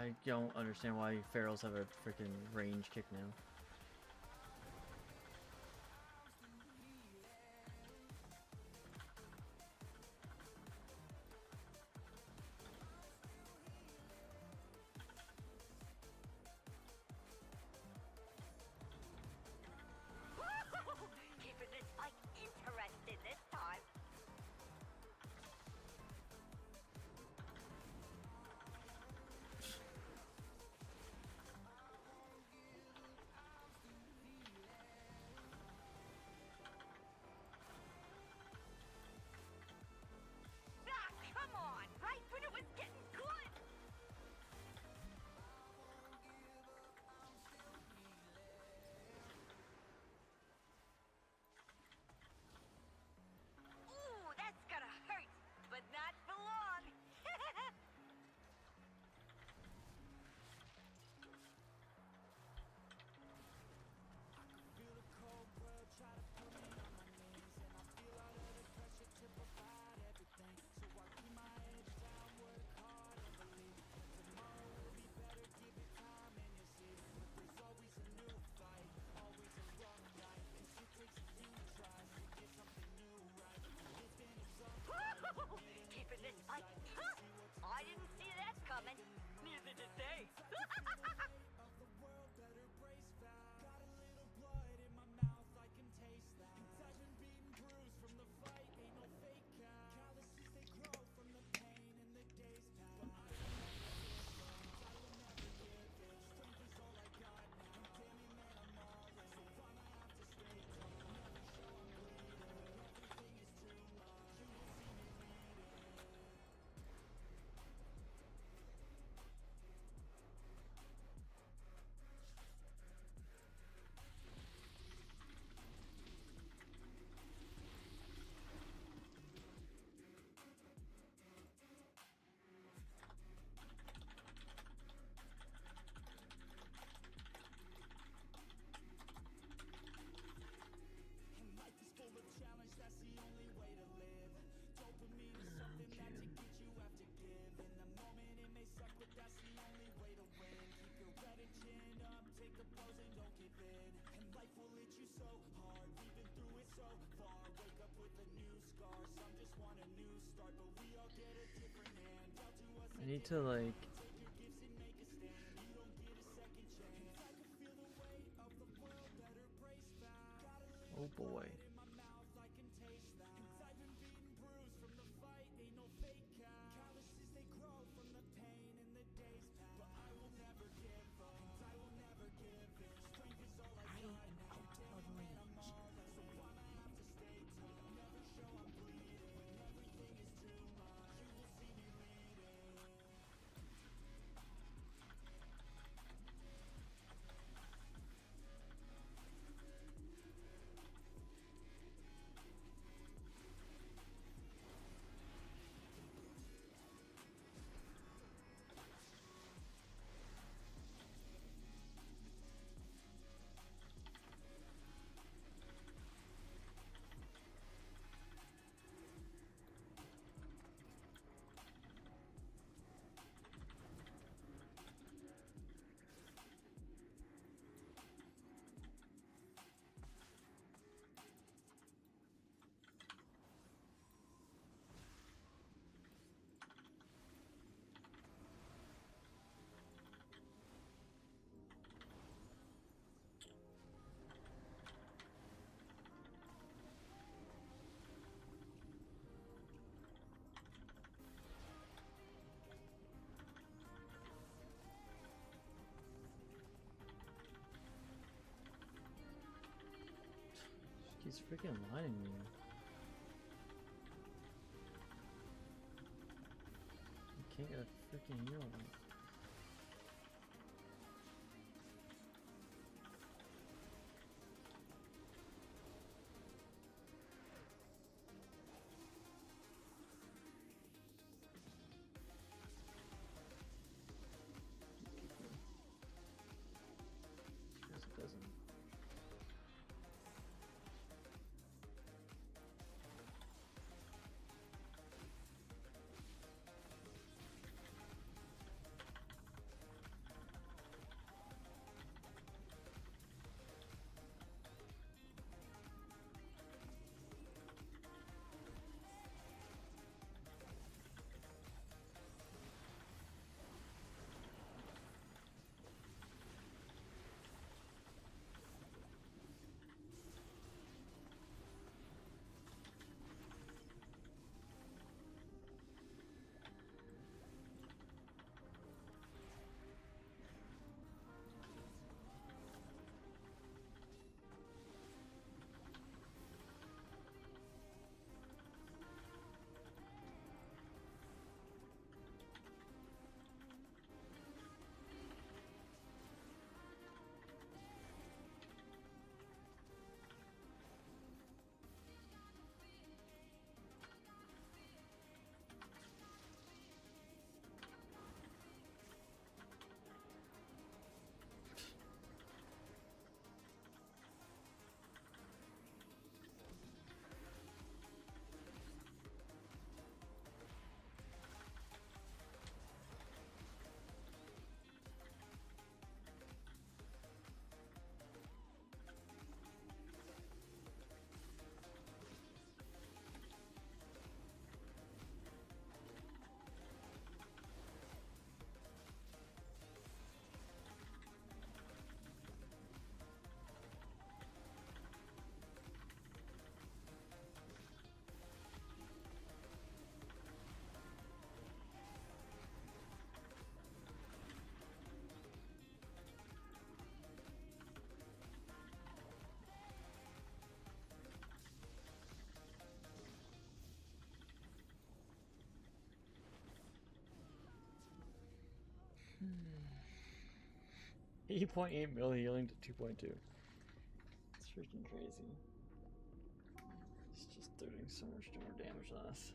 I don't understand why Pharaohs have a freaking range kick now.
Keeping this fight interesting this time. Ah, come on! Right when it was getting good! Ooh, that's gonna hurt, but not for long.
Feel the cold world try to put me on my knees, and I feel all of the pressure to provide everything. So I keep my head down, work hard and believe tomorrow will be better. Give it time and you'll see. There's always a new fight, always a rough night, and shit takes a few tries to get something new right. It's been exhausting.
Keeping this fight. Huh? I didn't see that coming. Neither did they.
Of the world, better brace fast. Got a little blood in my mouth, I can taste that. I've been beaten, bruised from the fight, ain't no fake out. Calluses they grow from the pain in the days past. But I will never give in. Strength is all I got now. Damn it, man, I'm all in. So I'ma have to stay calm. Never show I'm bleeding. Everything is too much. You will see me bleeding. And life is full of challenge, that's the only way to live. Dopamine is something that to get you have to give. In the moment it may suck, but that's the only way to win. Keep your head and chin up, take the blows and don't give in. And life will hit you so hard, we've been through it so far. Wake up with a new scar, some just want a new start. But we all get a different hand, dealt to us
I need to like.
take your gifts and make a stand. You don't get a second chance. I can feel the weight of the world, better brace fast. Got a little
Oh boy.
in my mouth, I can taste that. I've been beaten, bruised from the fight, ain't no fake out. Calluses they grow from the pain in the days past. But I will never give up, I will never give in. Strength is all I got now. Damn it, man, I'm all in. So I'ma have to stay calm. Never show I'm bleeding. Everything is too much. You will see me leading.
He's freaking lying to me. I can't get a freaking heal on it. Yes, it doesn't. 8.8 mil healing to 2.2. It's freaking crazy. It's just doing so much more damage than us.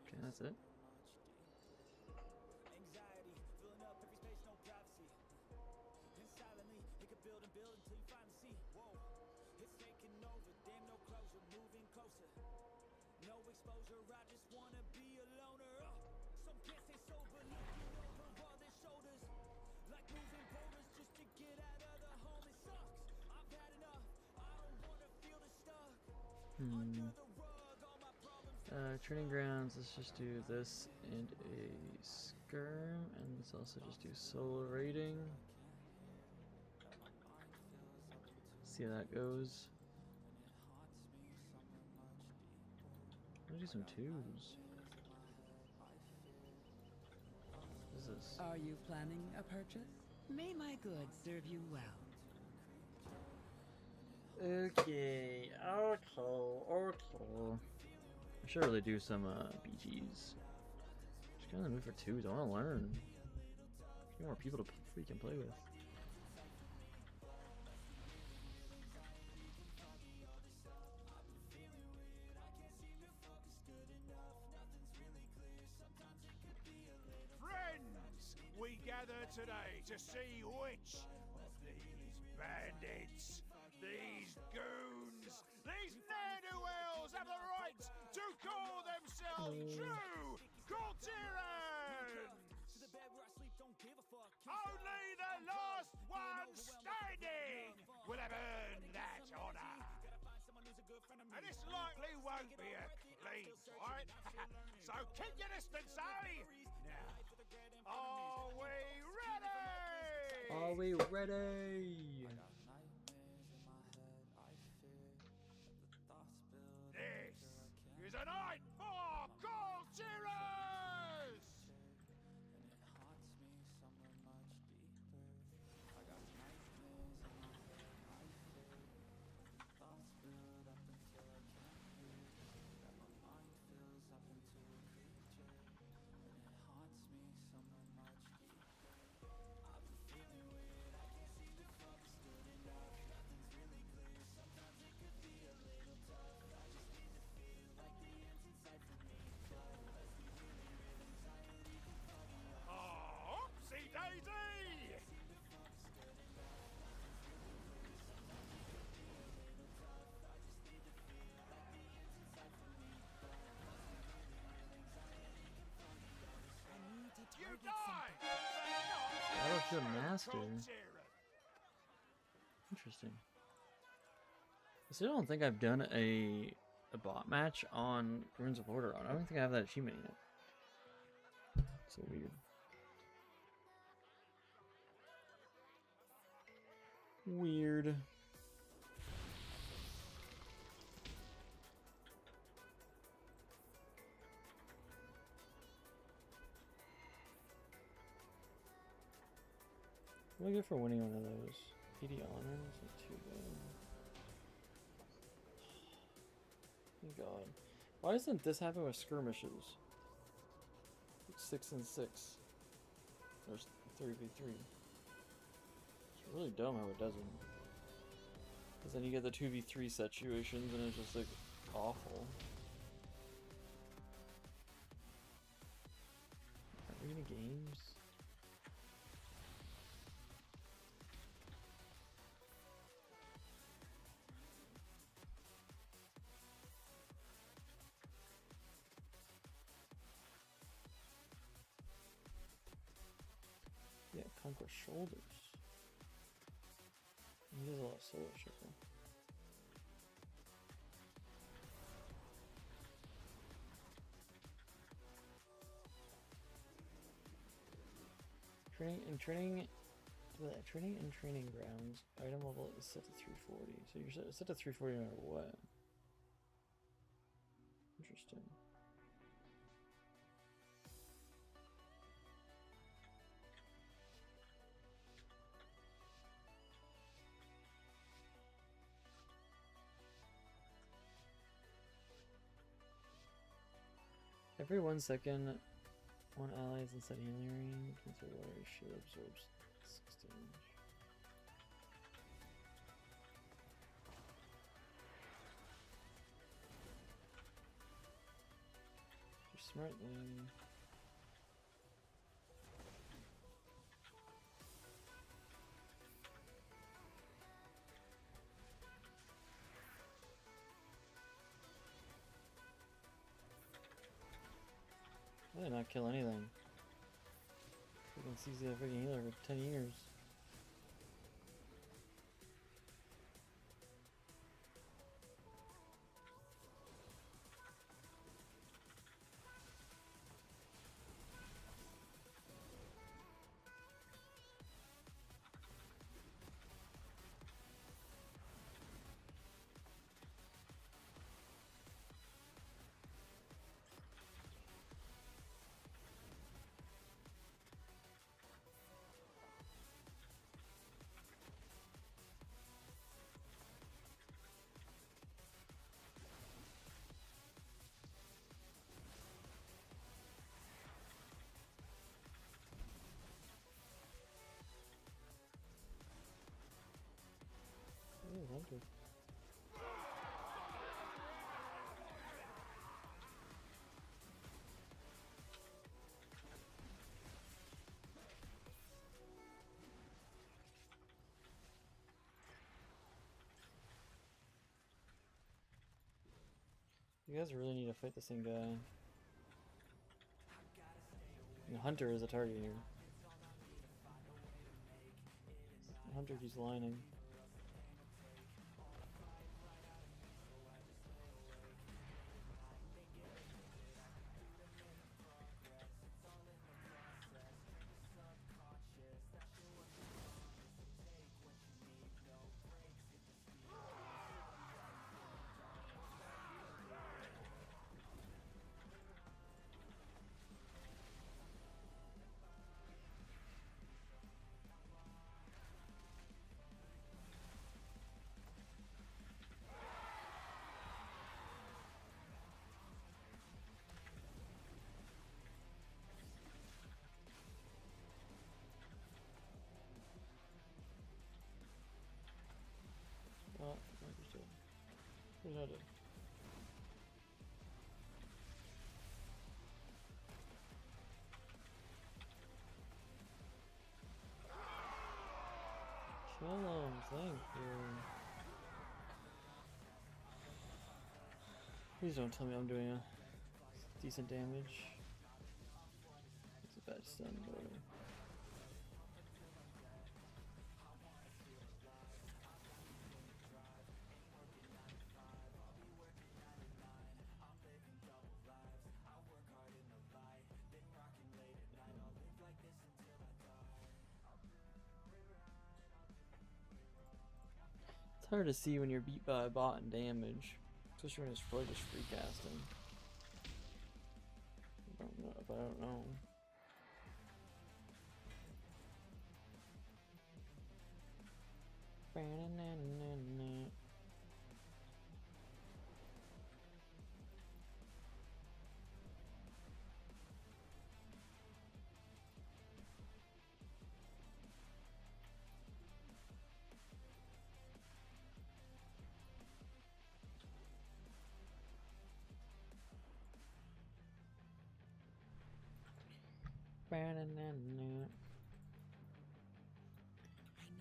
Okay, that's it.
Anxiety, filling up every space, no privacy. And silently, it could build and build until you finally see. Whoa, it's taking over, damn no closure, moving closer. No exposure, I just wanna be a loner. Some can't stay sober, looking over all their shoulders. Like moving boulders just to get out of the home, it sucks. I've had enough, I don't wanna feel the stuck. Under the rug, all my problems.
Training grounds, let's just do this and a skirm, and let's also just do solo rating. See how that goes. I'm gonna do some twos. What is this?
Are you planning a purchase? May my goods serve you well.
Okay, okay. I should really do some BGs. Just kind of move for twos. I want to learn. Get more people to freaking play with.
Friends, we gather today to see which of these bandits, these goons, these ne'er-do-wells have the right to call themselves true Courtierans! Only the last one standing will have earned that honor. And this likely won't be a clean fight, so keep your distance, eh? Now, are we ready?
Are we ready?
This is a night for Courtierers! Oopsie daisy! You die!
Battlefield Master. Interesting. I still don't think I've done a bot match on Runes of Order. I don't think I have that achievement yet. So weird. Weird. What do I get for winning one of those? 80 honors? Not too bad. Thank God. Why doesn't this happen with skirmishes? It's 6 and 6. There's 3v3. It's really dumb how it doesn't. Because then you get the 2v3 situations and it's just like awful. Arena games? Yeah, Conquer Shoulders. He does a lot of solo shipping. Training and training grounds. Item level is set to 340. So you're set to 340 no matter what. Interesting. Every 1 second, one ally is inside healing range. Consider water shield absorbs 6 damage. You're smart, Lane. I did not kill anything. Freaking sees the freaking healer for 10 years. Ooh, Hunter. You guys really need to fight the same guy. And Hunter is a target here. Hunter keeps lining. Oh, Hunter's dead. Who's not dead? Kill him, thank you. Please don't tell me I'm doing a decent damage. It's a bad stun, but whatever. It's hard to see when you're beat by a bot in damage, especially when it's probably just free casting. I don't know if I don't know.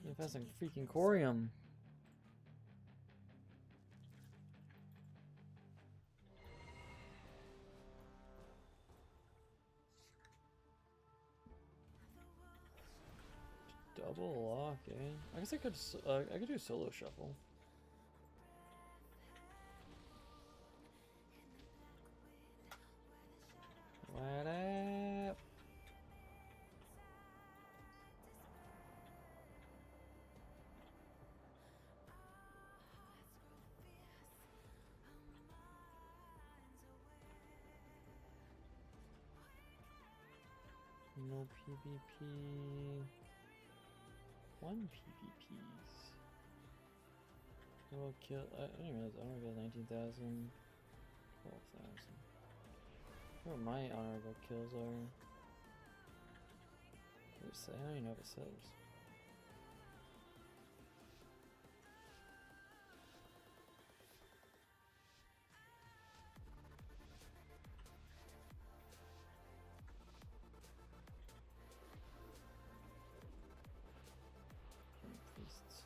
If that's a freaking corium. Double lock, eh? I guess I could do solo shuffle. What up? No PvP. 1 PvPs. We'll kill. I didn't realize I only got 19,000. 12,000. What my honorable kills are. What does it say? I don't even know what it says. Priests.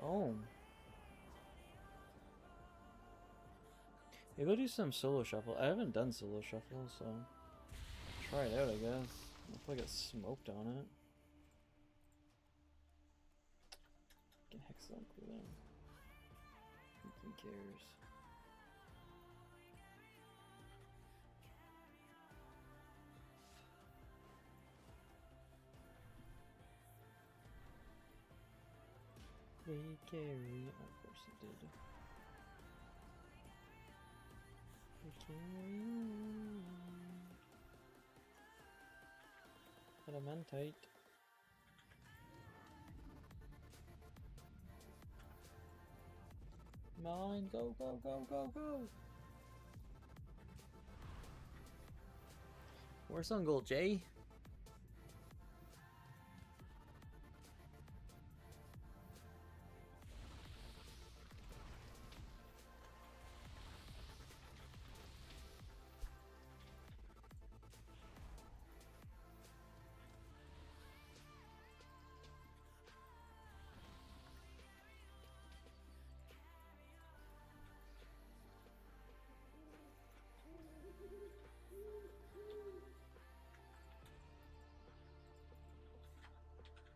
Oh. Maybe I'll do some solo shuffle. I haven't done solo shuffle, so try it out, I guess. If I get smoked on it. Can hex them through them. Who cares? We carry. Oh, of course it did. We carry on. Adamantite. Mine, go, go, go, go, go! Where's on gold, Jay?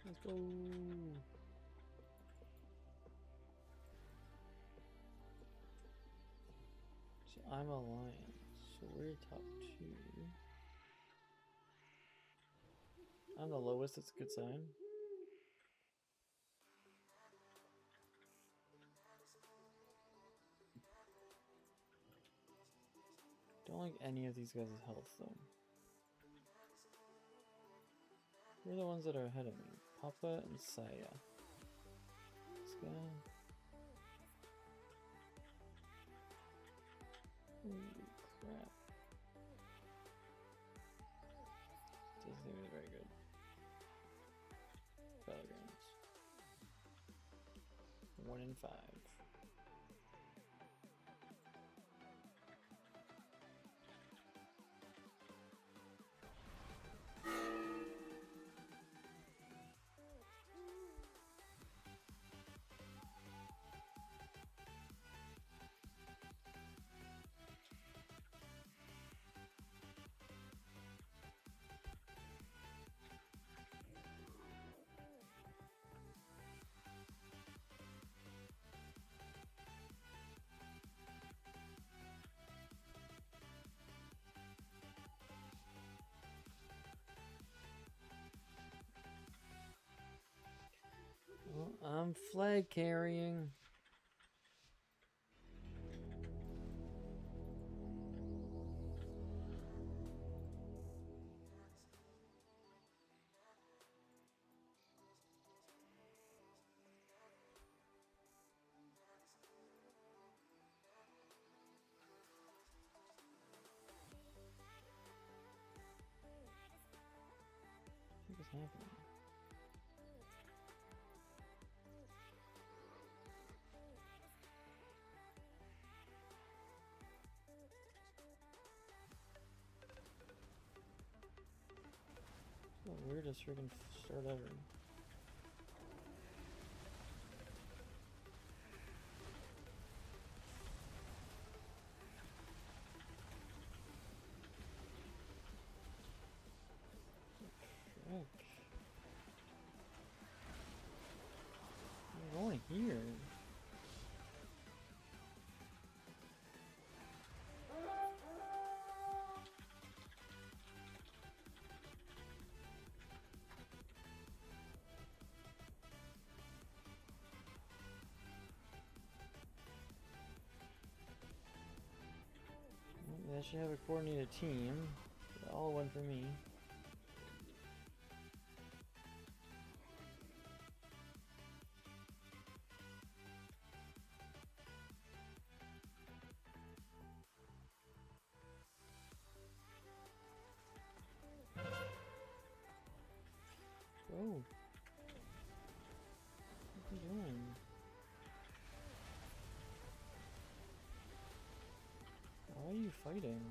Let's go. So I'm a lion, so we're top 2. I'm the lowest, that's a good sign. Don't like any of these guys' health though. Who are the ones that are ahead of me? Papa and Saya. This guy. Holy crap. Doesn't seem very good. Battlegrounds. 1 in 5. Well, I'm flag carrying. What is happening? The weirdest freaking start ever. I should have a coordinated team. All one for me. Oh. What are you doing? Why are you fighting?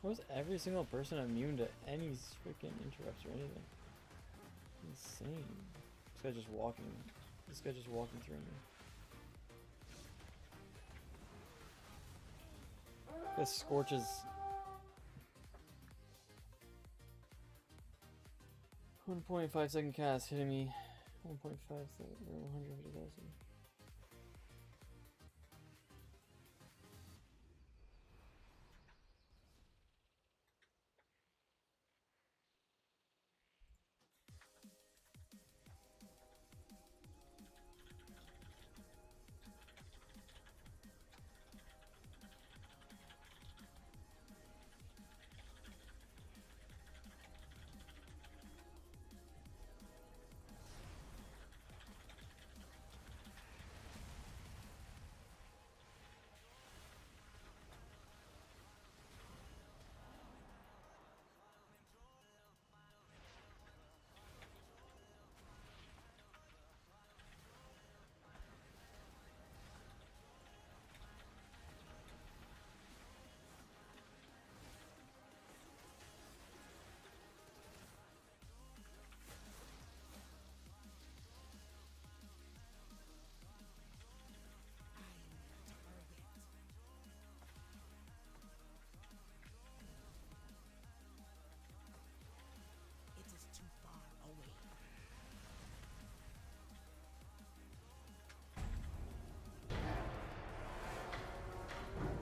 Was every single person immune to any freaking interrupts or anything? Insane. This guy just walking. This guy just walking through me. This scorches. .5 second cast hitting me. 1.5 second or 150,000.
It is too far away.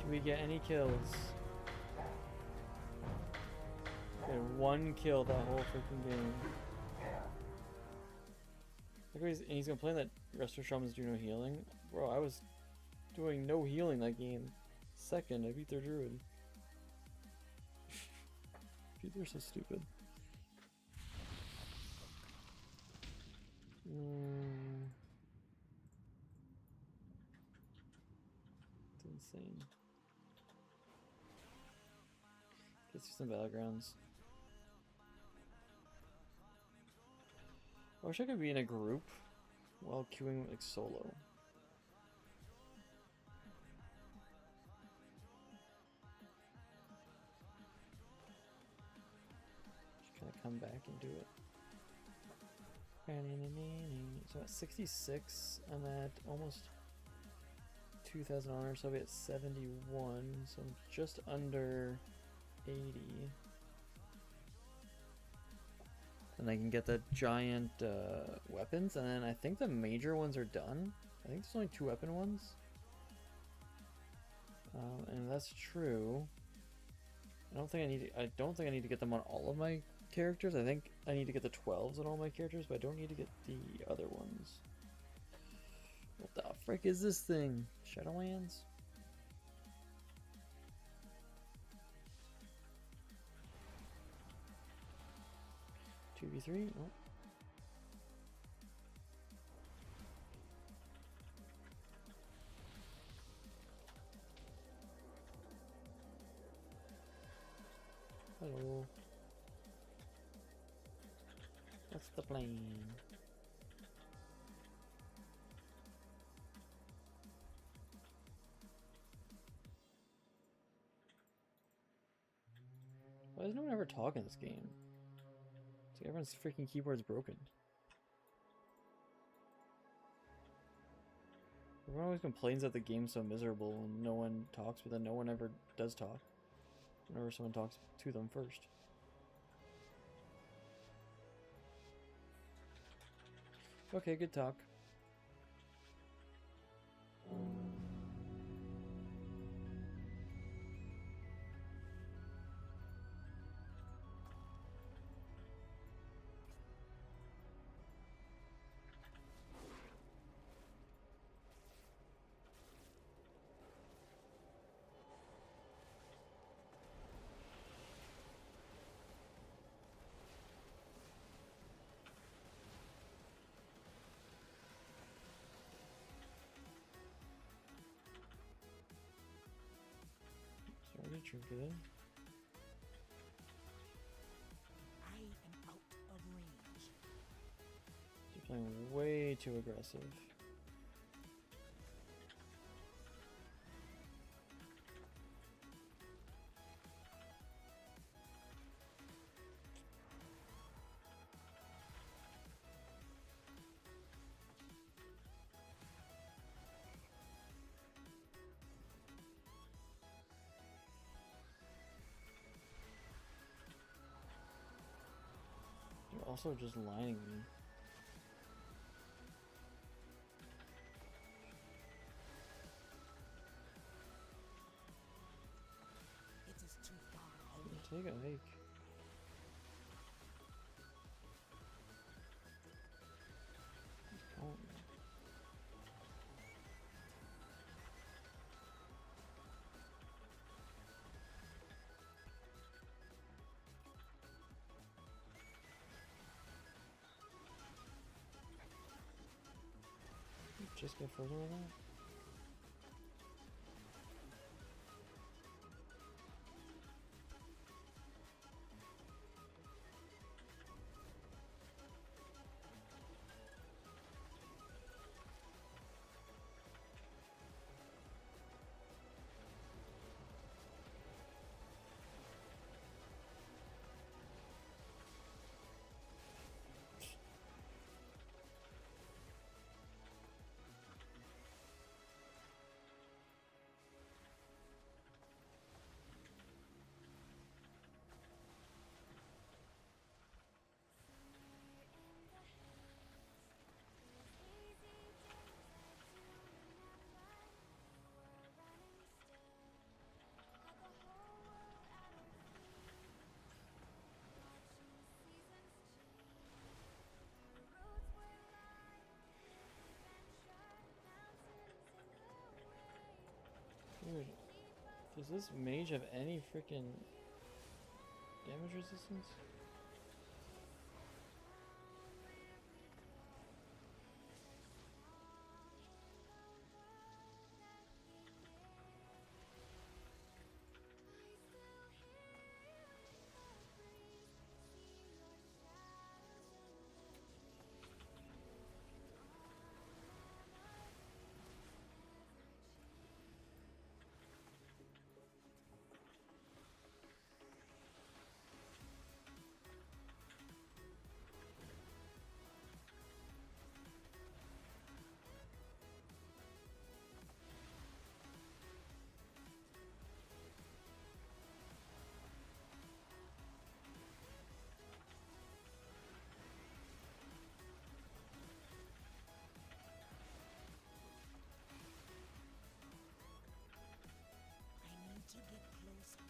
Can we get any kills? Okay, 1 kill that whole freaking game. Look, he's complaining that Resto Shamans do no healing. Bro, I was doing no healing that game. Second, I beat their druid. Dude, they're so stupid. It's insane. Let's see some battlegrounds. I wish I could be in a group while queuing like solo. Just kind of come back and do it. So at 66, I'm at almost 2,000 honors, so I'll be at 71, so I'm just under 80. And I can get the giant weapons, and then I think the major ones are done. I think there's only 2 weapon ones. And if that's true, I don't think I need to get them on all of my characters. I think I need to get the 12s on all my characters, but I don't need to get the other ones. What the frick is this thing? Shadowlands? TBC? Oh. Hello. What's the plan? Why does no one ever talk in this game? It's like everyone's freaking keyboard's broken. Everyone always complains that the game's so miserable and no one talks, but then no one ever does talk. Whenever someone talks to them first. Okay, good talk. Sorry, trinket.
I am out of range.
You're playing way too aggressive. also just lining me.
It is too far away.
Take a hike. Oh. Just get further with that? Dude, does this mage have any freaking damage resistance?
I need to get closer.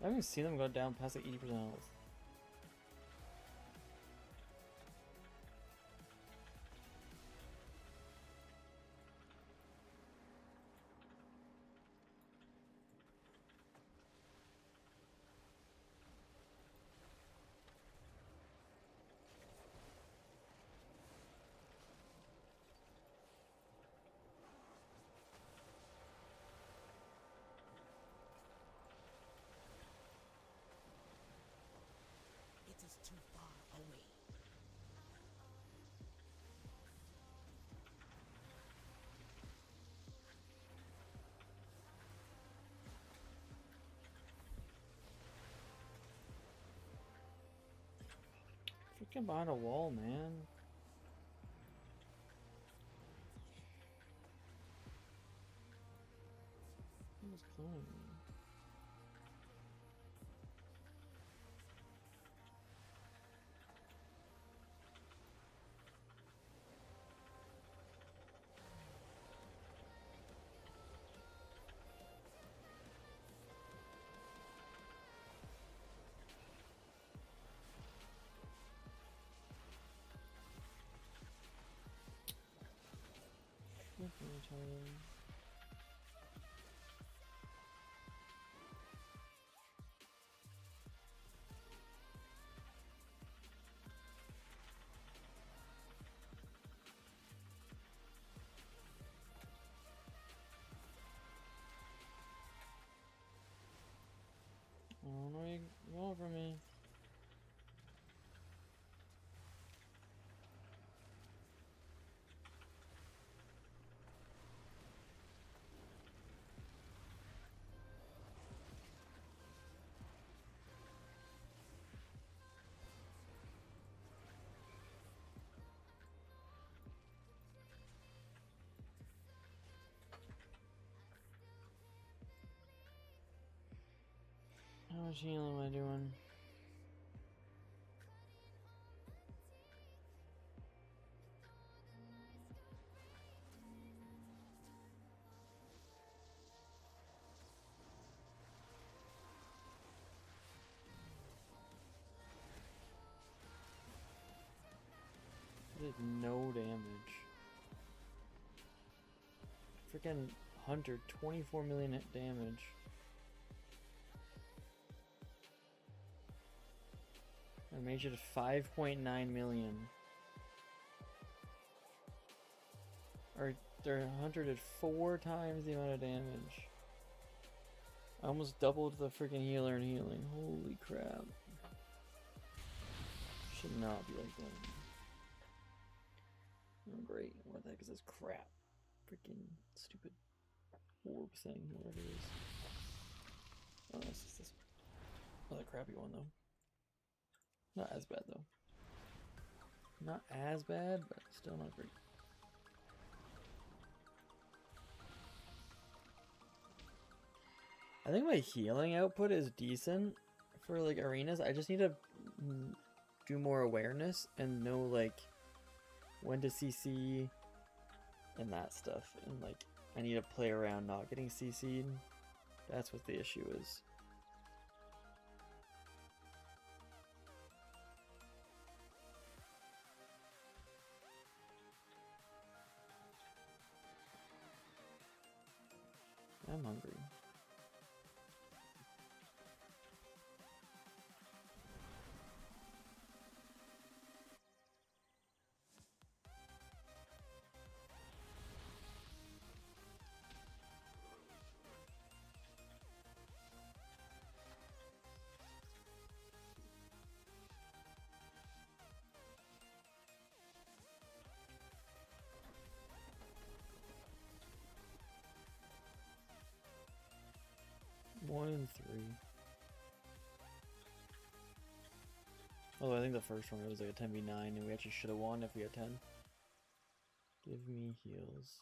I haven't seen them go down past like 80% health.
It is too far away.
Freaking behind a wall, man. What's killing me? Freaking retarded. Oh no, you go over me. much healing am I doing? I did no damage. Freaking Hunter, 24 million hit damage. I made it 5.9 million. Or their Hunter did 4 times the amount of damage. I almost doubled the freaking healer and healing. Holy crap. Should not be like that. Oh, great. What the heck is this crap? Freaking stupid orb thing, whatever it is. Oh, it's just this other crappy one, though. Not as bad, though. Not as bad, but still not great. I think my healing output is decent for, like, arenas. I just need to do more awareness and know, like, when to CC and that stuff. And, like, I need to play around not getting CC'd. That's what the issue is. I'm hungry. One and 3. Although I think the first one was like a 10v9 and we actually should have won if we had 10. Give me heals.